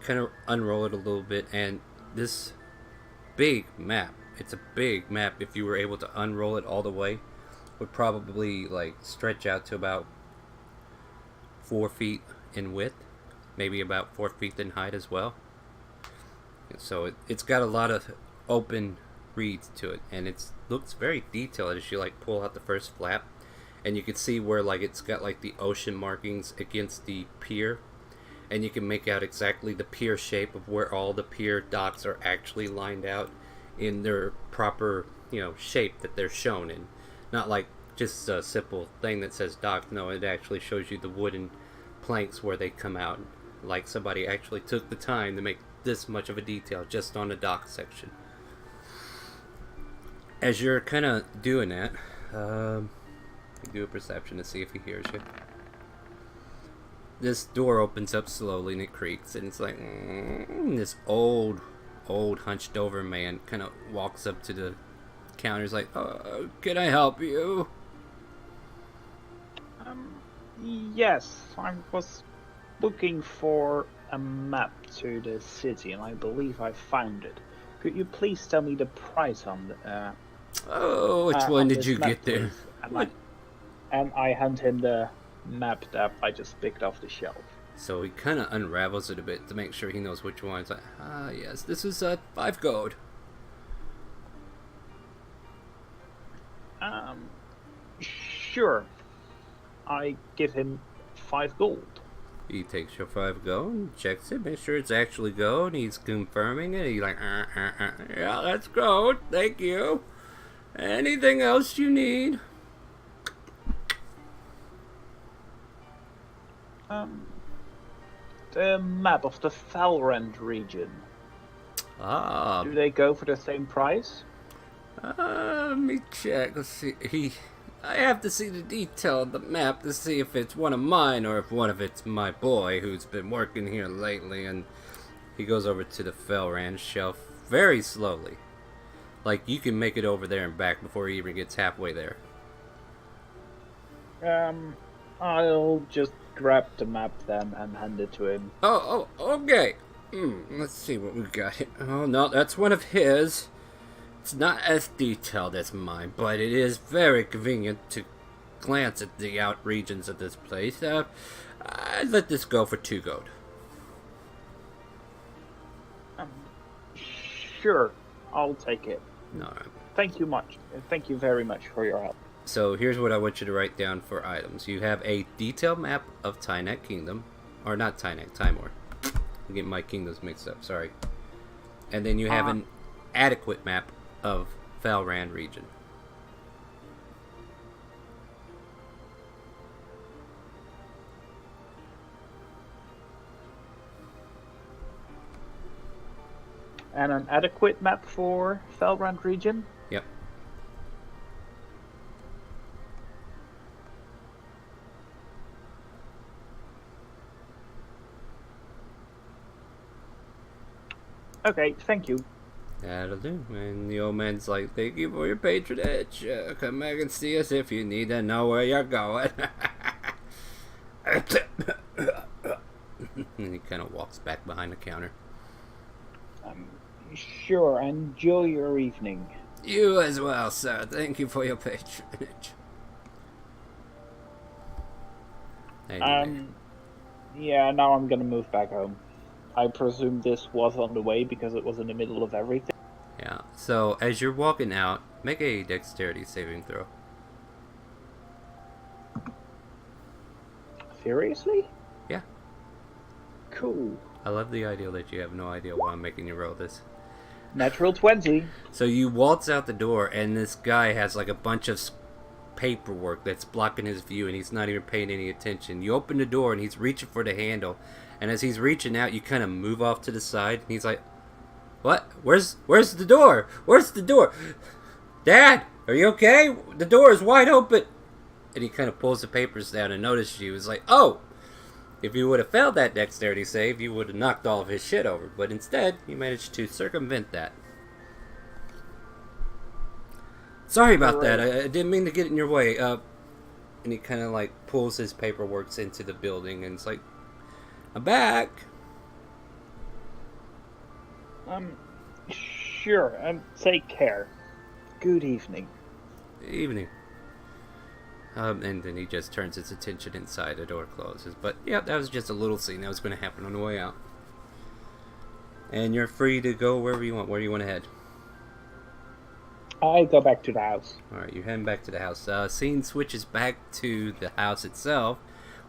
Kind of unroll it a little bit, and this big map, it's a big map. If you were able to unroll it all the way, would probably like stretch out to about 4 feet in width. Maybe about 4 feet in height as well. So it's got a lot of open reads to it, and it looks very detailed as you like pull out the first flap, and you can see where like it's got like the ocean markings against the pier, and you can make out exactly the pier shape of where all the pier docks are actually lined out in their proper, shape that they're shown in. Not like just a simple thing that says dock. No, it actually shows you the wooden planks where they come out. Like somebody actually took the time to make this much of a detail just on the dock section. As you're kind of doing that, do a perception to see if he hears you. This door opens up slowly and it creaks, and it's like this old hunched over man kind of walks up to the counter. He's like, "Can I help you?" Yes, I was looking for a map to the city, and I believe I found it. Could you please tell me the price on the? Which one did you map, get there? And I hand him the map that I just picked off the shelf. So he kind of unravels it a bit to make sure he knows which one. It's like, yes, this is 5 gold. Sure. I give him 5 gold. He takes your 5 gold, checks it, makes sure it's actually gold. He's confirming it. He's like, yeah, that's gold. Thank you. Anything else you need? The map of the Falrand region. Do they go for the same price? Let me check. Let's see. I have to see the detail of the map to see if it's one of mine or if one of it's my boy who's been working here lately. And he goes over to the Felrand shelf very slowly. Like, you can make it over there and back before he even gets halfway there. I'll just grab the map then and hand it to him. Oh, okay. Let's see what we got here. Oh, no, that's one of his. It's not as detailed as mine, but it is very convenient to glance at the out regions of this place. I'd let this go for 2 gold. Sure, I'll take it. Alright. Thank you much. Thank you very much for your help. So here's what I want you to write down for items. You have a detailed map of Tynek Kingdom. Or not Tynek, Timor. I'm getting my kingdoms mixed up, sorry. And then you have an adequate map of Falrand region. And an adequate map for Falrand region? Yep. Okay, thank you. That'll do. And the old man's like, "Thank you for your patronage. Come back and see us if you need to know where you're going." And he kind of walks back behind the counter. Sure, enjoy your evening. You as well, sir. Thank you for your patronage. Yeah, now I'm gonna move back home. I presume this was on the way because it was in the middle of everything. Yeah, so as you're walking out, make a dexterity saving throw. Seriously? Yeah. Cool. I love the idea that you have no idea why I'm making you roll this. Natural 20. So you waltz out the door, and this guy has like a bunch of paperwork that's blocking his view, and he's not even paying any attention. You open the door, and he's reaching for the handle, and as he's reaching out, you kind of move off to the side, and he's like, "What? Where's the door? Where's the door? Dad, are you okay? The door is wide open." And he kind of pulls the papers down and notices you. He's like, "Oh, if you would have failed that dexterity save, you would have knocked all of his shit over. But instead, you managed to circumvent that." "Sorry about that. I didn't mean to get in your way." And he kind of like pulls his paperwork into the building, and it's like, "I'm back." Sure, and take care. Good evening. Evening. And then he just turns his attention inside, the door closes. But yeah, that was just a little scene that was going to happen on the way out. And you're free to go wherever you want. Where do you want to head? I go back to the house. Alright, you're heading back to the house. Scene switches back to the house itself,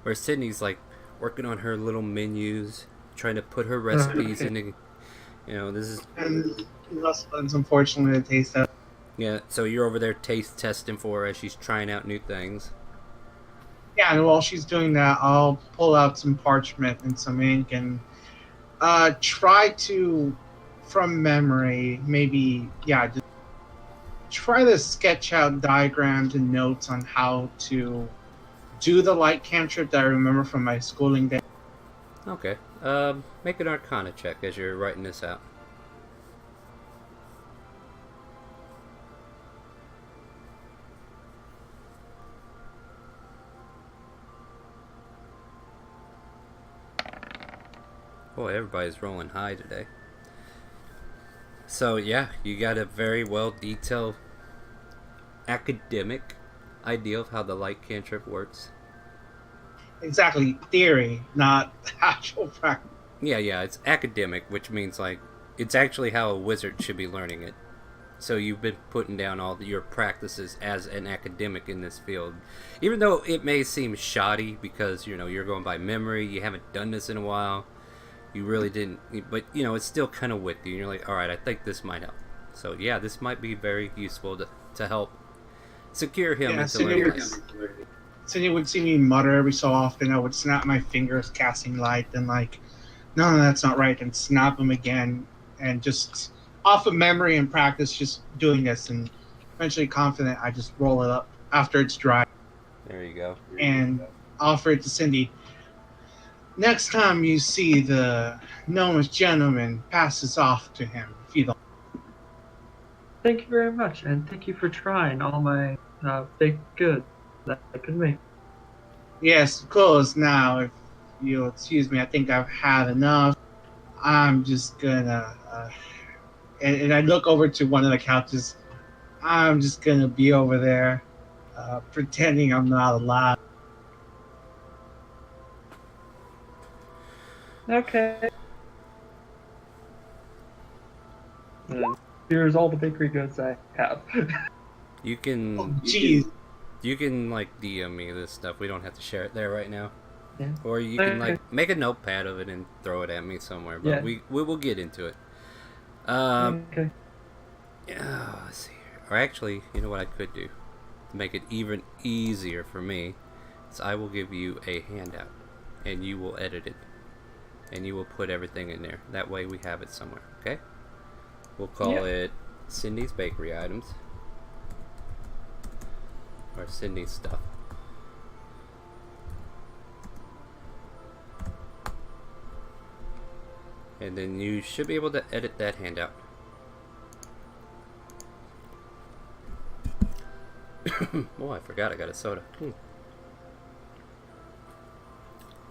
where Sydney's like working on her little menus, trying to put her recipes into. This is. And Ruslin's unfortunately the taste of. Yeah, so you're over there taste testing for her as she's trying out new things. Yeah, and while she's doing that, I'll pull out some parchment and some ink and try to, from memory, maybe, just try to sketch out diagrams and notes on how to do the light cantrip that I remember from my schooling days. Okay. Make an Arcana check as you're writing this out. Boy, everybody's rolling high today. So yeah, you got a very well detailed academic idea of how the light cantrip works. Exactly, theory, not actual practice. Yeah, it's academic, which means like it's actually how a wizard should be learning it. So you've been putting down all your practices as an academic in this field, even though it may seem shoddy because you're going by memory. You haven't done this in a while. You really didn't, but it's still kind of with you. You're like, all right, I think this might help. So yeah, this might be very useful to help secure him into learning. Cindy would see me mutter every so often. I would snap my fingers, casting light, and like, no, that's not right, and snap them again, and just off of memory and practice, just doing this, and eventually confident, I just roll it up after it's dry. There you go. And offer it to Cindy. Next time you see the gnomish gentleman, pass this off to him. If you don't. Thank you very much, and thank you for trying all my baked goods that I could make. Yes, of course. Now, if you'll excuse me, I think I've had enough. I'm just gonna, and I look over to one of the couches. I'm just gonna be over there, pretending I'm not alive. Okay. Here's all the bakery goods I have. You can. Oh, jeez. You can like DM me this stuff. We don't have to share it there right now. Yeah. Or you can like make a notepad of it and throw it at me somewhere. But we will get into it. Okay. Yeah, let's see. Or actually, you know what I could do to make it even easier for me is I will give you a handout, and you will edit it, and you will put everything in there. That way we have it somewhere. Okay? We'll call it Cindy's Bakery Items. Or Cindy's Stuff. And then you should be able to edit that handout. Oh, I forgot I got a soda.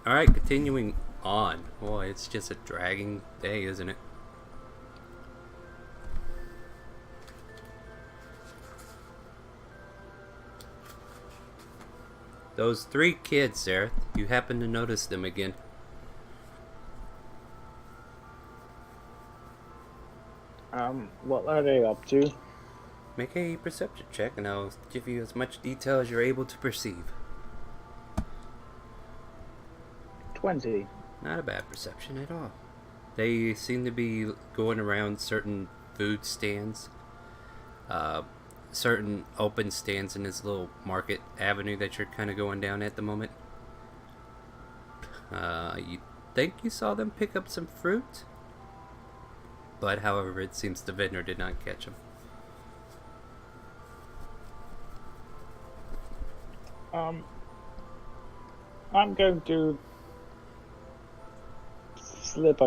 Alright, continuing on. Boy, it's just a dragging day, isn't it? Those 3 kids there, you happen to notice them again. What are they up to? Make a perception check and I'll give you as much detail as you're able to perceive. 20. Not a bad perception at all. They seem to be going around certain food stands, certain open stands in this little market avenue that you're kind of going down at the moment. You think you saw them pick up some fruit? But however, it seems the vendor did not catch them. I'm going to slip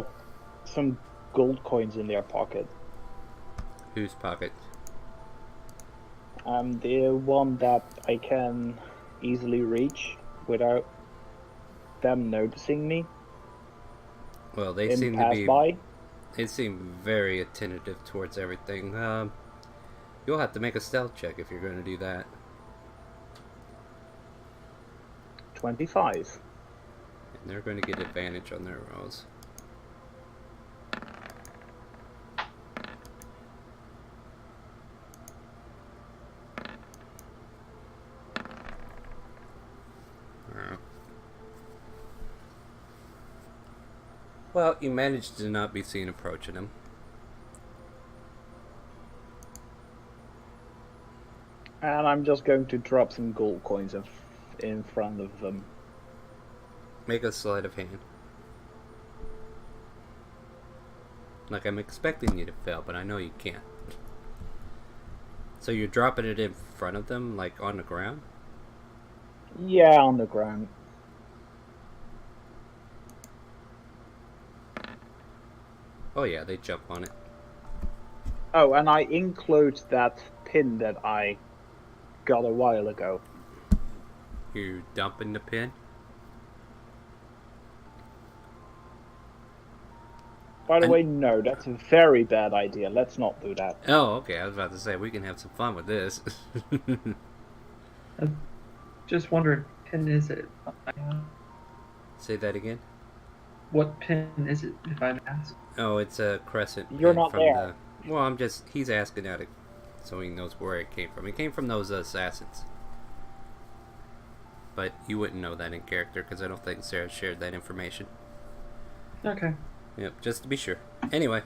some gold coins in their pocket. Whose pocket? The one that I can easily reach without them noticing me. Well, they seem to pass be. by. They seem very attentive towards everything. You'll have to make a stealth check if you're going to do that. 25. And they're going to get advantage on their rolls. Well, you managed to not be seen approaching him. And I'm just going to drop some gold coins in front of them. Make a sleight of hand. Like, I'm expecting you to fail, but I know you can't. So you're dropping it in front of them, like on the ground? Yeah, on the ground. Oh yeah, they jump on it. Oh, and I include that pin that I got a while ago. You dumping the pin? By the way, no, that's a very bad idea. Let's not do that. Oh, okay. I was about to say, we can have some fun with this. I just wondered, pin is it? Say that again? What pin is it, if I may ask? Oh, it's a crescent You're pin not from there. the... Well, he's asking out so he knows where it came from. It came from those assassins. But you wouldn't know that in character, because I don't think Sarah shared that information. Okay. Yep, just to be sure. Anyway.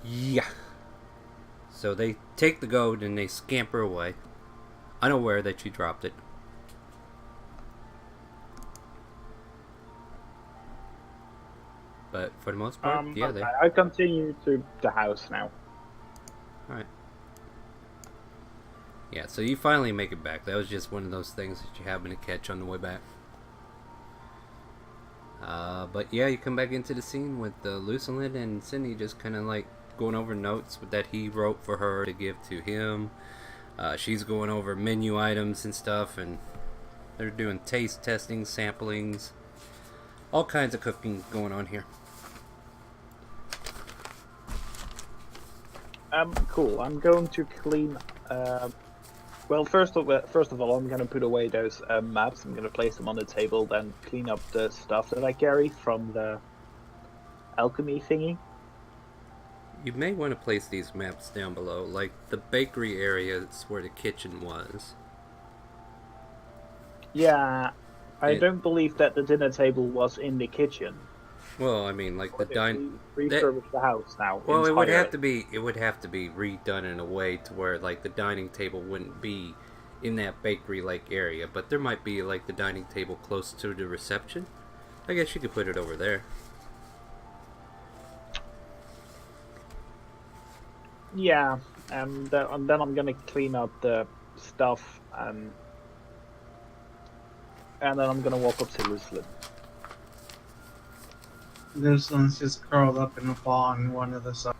Yeah. So they take the gold and they scamper away, unaware that you dropped it. But for the most part, yeah, they... I continue to the house now. Alright. Yeah, so you finally make it back. That was just one of those things that you happen to catch on the way back. But yeah, you come back into the scene with Lucilin and Cindy just kind of like going over notes that he wrote for her to give to him. She's going over menu items and stuff, and they're doing taste testing, samplings, all kinds of cooking going on here. Cool. I'm going to clean. Well, first of all, I'm going to put away those maps. I'm going to place them on the table, then clean up the stuff that I carry from the alchemy thingy. You may want to place these maps down below, like the bakery area is where the kitchen was. Yeah, I don't believe that the dinner table was in the kitchen. Well, I mean, like the refurbish the house now. Well, entirely. it would have to be redone in a way to where like the dining table wouldn't be in that bakery like area, but there might be like the dining table close to the reception. I guess you could put it over there. Yeah, and then I'm gonna clean up the stuff, and then I'm gonna walk up to Lucilin. This one's just curled up in a ball on one of the sides.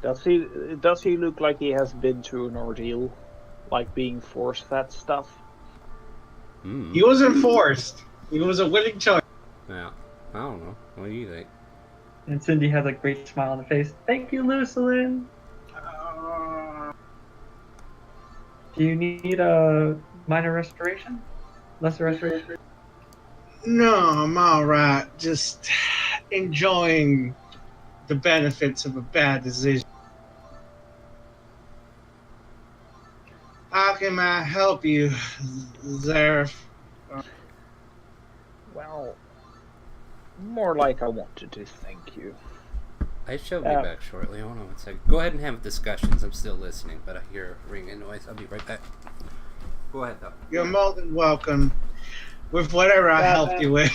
Does he look like he has been through an ordeal, like being force-fed stuff? He wasn't forced. He was a willing choice. Yeah, I don't know. What do you think? And Cindy has a great smile on her face. Thank you, Lucilin. Do you need a minor restoration? Lesser restoration? No, I'm alright. Just enjoying the benefits of a bad decision. How can I help you, Zareth? Well, more like I wanted to thank you. I shall be back shortly. Hold on one second. Go ahead and have discussions. I'm still listening, but I hear a ringing noise. I'll be right back. Go ahead, though. You're more than welcome with whatever I helped you with.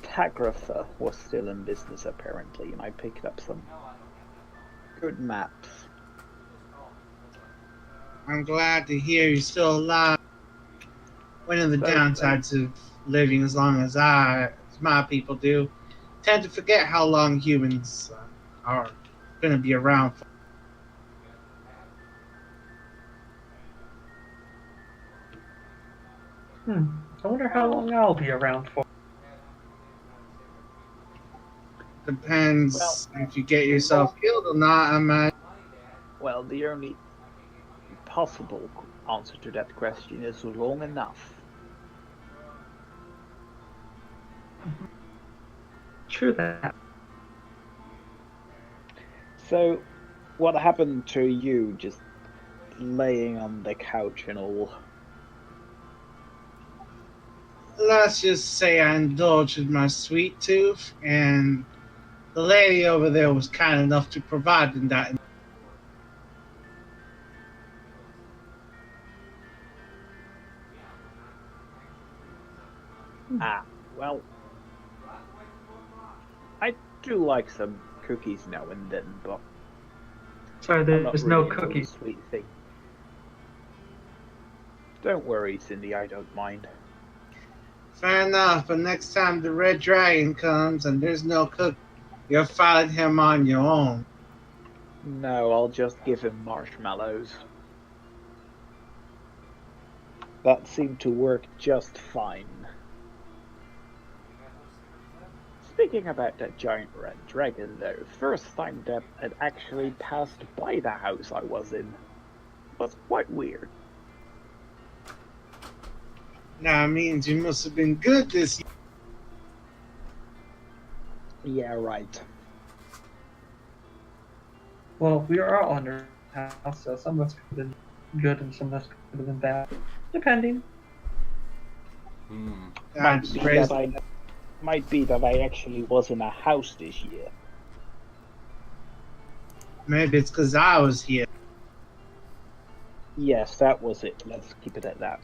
Cartographer was still in business apparently, and I picked up some good maps. I'm glad to hear you're still alive. One of the downsides of living as long as my people do, tend to forget how long humans are going to be around for. I wonder how long I'll be around for. Depends if you get yourself killed or not, I imagine. Well, the only possible answer to that question is long enough. True that. So, what happened to you just laying on the couch and all? let's just say I indulged in my sweet tooth, and the lady over there was kind enough to provide that. Ah, well, I do like some cookies now and then, but Sorry, I'm not there's really no into the cookies. sweet thing. Don't worry, Cindy, I don't mind. Fair enough, but next time the red dragon comes and there's no cook, you're fighting him on your own. No, I'll just give him marshmallows. That seemed to work just fine. Speaking about that giant red dragon, though, first time that it actually passed by the house I was in was quite weird. That means you must have been good this year. Yeah, right. Well, we are all under house, so some of us could have been good and some of us could have been bad, depending. Might be that I actually was in a house this year. Maybe it's because I was here. Yes, that was it. Let's keep it at that.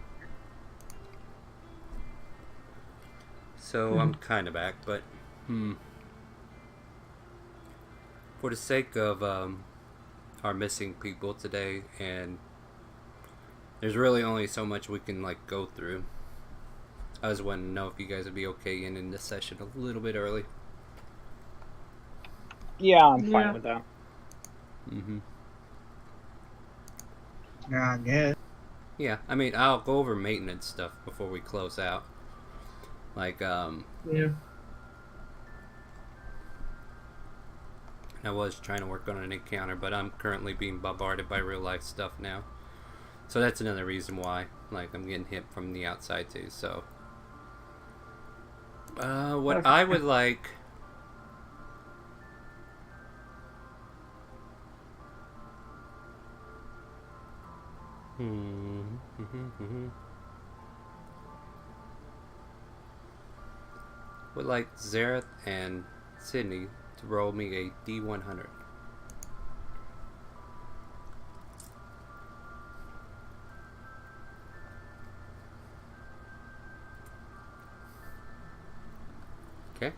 So I'm kind of back, but for the sake of our missing people today, and there's really only so much we can like go through. I just wanted to know if you guys would be okay in this session a little bit early. Yeah, I'm fine with that. Yeah, I guess. Yeah, I mean, I'll go over maintenance stuff before we close out. Like, Yeah. I was trying to work on an encounter, but I'm currently being bombarded by real life stuff now. So that's another reason why, like, I'm getting hit from the outside too, so. What I would like... would like Zareth and Sydney to roll me a D100. Okay.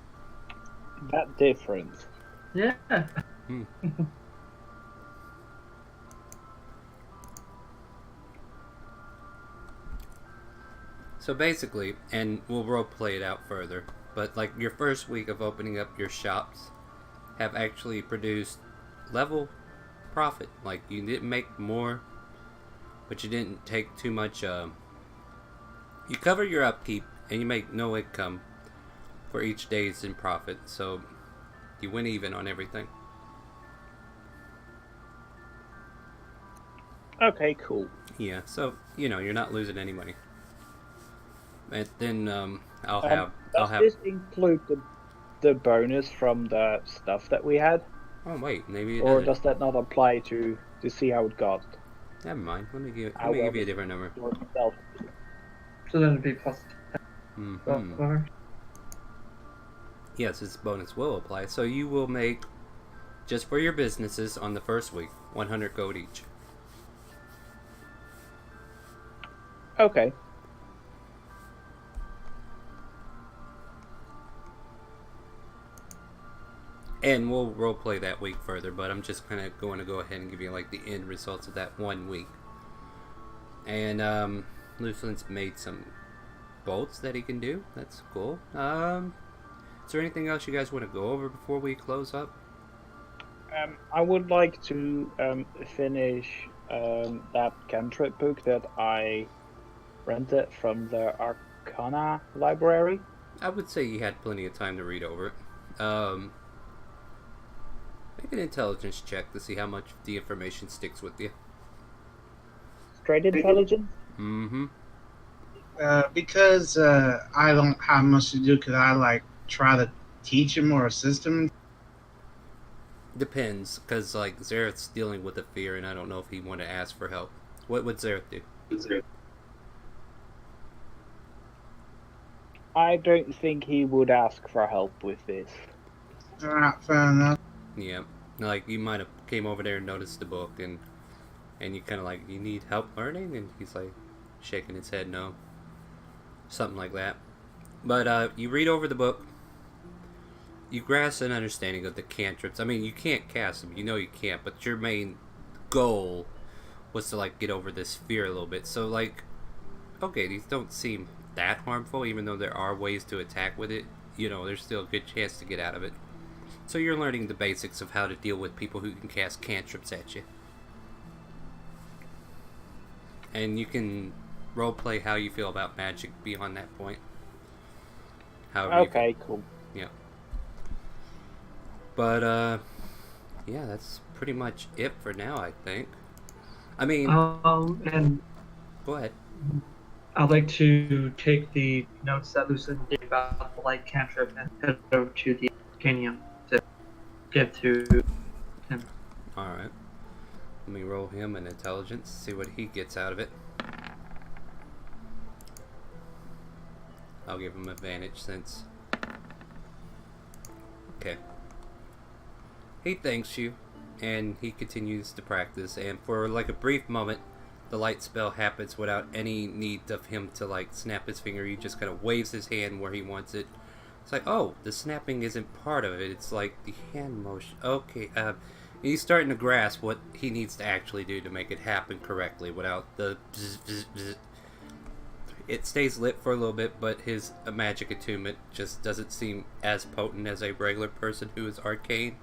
That difference. Yeah. So basically, and we'll role play it out further, but like your first week of opening up your shops have actually produced level profit. Like you didn't make more, but you didn't take too much. You cover your upkeep and you make no income for each day's in profit, so you win even on everything. Okay, cool. Yeah, so you're not losing any money. And then I'll have. Does this include the bonus from the stuff that we had? Oh wait, maybe it Or doesn't. does that not apply to see how it got? Never mind. Let me give How well you a does different number. it work itself? So then it'd be plus 10. Mm-hmm. Yes, this bonus will apply. So you will make, just for your businesses on the first week, 100 gold each. Okay. And we'll roleplay that week further, but I'm just kind of going to go ahead and give you like the end results of that 1 week. And Lucian's made some bolts that he can do. That's cool. Is there anything else you guys want to go over before we close up? I would like to finish that cantrip book that I rented from the Arcana library. I would say you had plenty of time to read over it. Make an intelligence check to see how much the information sticks with you. Straight intelligence? Mm-hmm. Because I don't have much to do, could I like try to teach him or assist him? Depends, because like Zareth's dealing with a fear, and I don't know if he want to ask for help. What would Zareth do? I don't think he would ask for help with this. Alright, fair enough. Yeah, like you might have came over there and noticed the book, and you kind of like, you need help learning, and he's like shaking his head no, something like that. But you read over the book, you grasp an understanding of the cantrips. I mean, you can't cast them, you know you can't, but your main goal was to like get over this fear a little bit. So like, okay, these don't seem that harmful, even though there are ways to attack with it. You know, there's still a good chance to get out of it. So you're learning the basics of how to deal with people who can cast cantrips at you. And you can roleplay how you feel about magic beyond that point. However Okay, cool. Yeah. But, yeah, that's pretty much it for now, I think. I mean, And go ahead. I'd like to take the notes that Lucen gave about the light cantrip and head over to the Arcanium to give to him. Alright. Let me roll him an intelligence, see what he gets out of it. I'll give him advantage since... Okay. He thanks you, and he continues to practice, and for like a brief moment, the light spell happens without any need of him to like snap his finger. He just kind of waves his hand where he wants it. It's like, oh, the snapping isn't part of it. It's like the hand motion. Okay, he's starting to grasp what he needs to actually do to make it happen correctly without the bzz, bzz, bzz. It stays lit for a little bit, but his magic attunement just doesn't seem as potent as a regular person who is arcane.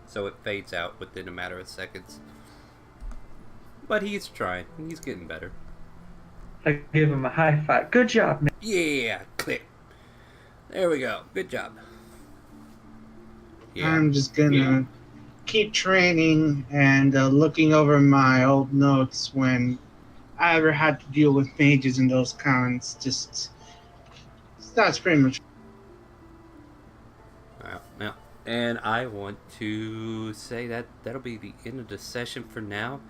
So it fades out within a matter of seconds. But he's trying. He's getting better. I give him a high five. Good job, man. Yeah, click. There we go. Good job. Yeah. I'm just gonna keep training and looking over my old notes when I ever had to deal with mages and those kinds. Just that's pretty much. Now, and I want to say that that'll be the end of the session for now.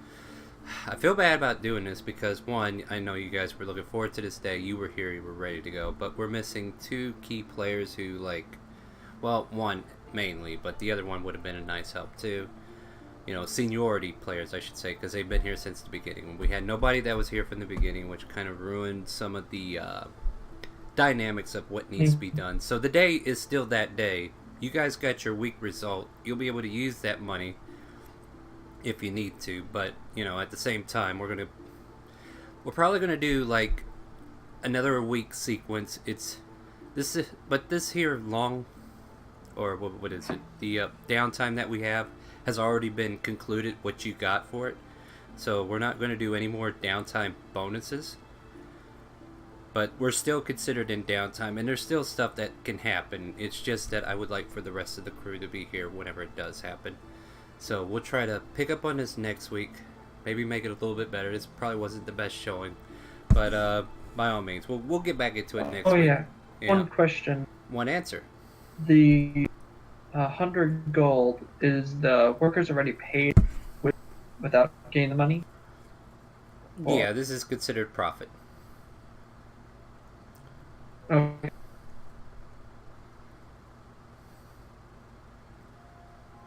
I feel bad about doing this because, one, I know you guys were looking forward to this day. You were here, you were ready to go. But we're missing two key players who, like, well, one mainly, but the other one would have been a nice help too. You know, seniority players, I should say, because they've been here since the beginning. We had nobody that was here from the beginning, which kind of ruined some of the dynamics of what needs to be done. So the day is still that day. You guys got your week result. You'll be able to use that money if you need to, but you know, at the same time, we're probably gonna do like another week sequence. It's this here long, or what is it? The downtime that we have has already been concluded. What you got for it, so we're not gonna do any more downtime bonuses. But we're still considered in downtime, and there's still stuff that can happen. It's just that I would like for the rest of the crew to be here whenever it does happen. So we'll try to pick up on this next week. Maybe make it a little bit better. This probably wasn't the best showing. But by all means, we'll get back into it next week. Oh, yeah. One question. One answer. The 100 gold, is the workers already paid without getting the money? Or... Yeah, this is considered profit. Okay.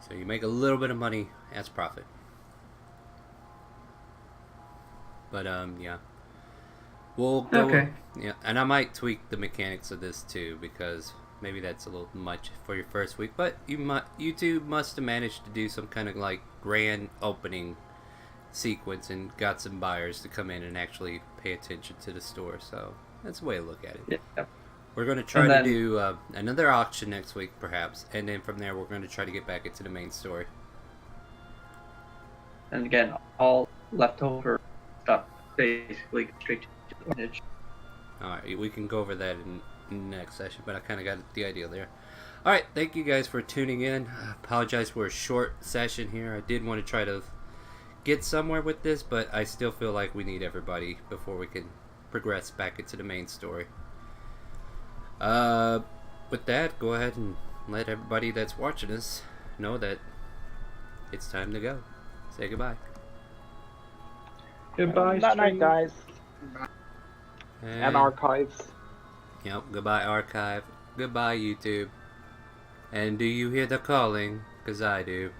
So you make a little bit of money as profit. But yeah. We'll go. Okay. Yeah, and I might tweak the mechanics of this too, because maybe that's a little much for your first week. But you two must have managed to do some kind of like grand opening sequence and got some buyers to come in and actually pay attention to the store. So that's a way to look at it. Yeah. We're going to try to do another auction next week, perhaps, and then from there we're going to try to get back into the main story. And again, all leftover stuff basically straight to the orphanage. Alright, we can go over that in the next session, but I kind of got the idea there. Alright, thank you guys for tuning in. I apologize for a short session here. I did want to try to get somewhere with this, but I still feel like we need everybody before we can progress back into the main story. With that, go ahead and let everybody that's watching us know that it's time to go. Say goodbye. Goodbye, That night, guys. And And archives. Yep, goodbye archive. Goodbye YouTube. And do you hear the calling? 'Cause I do.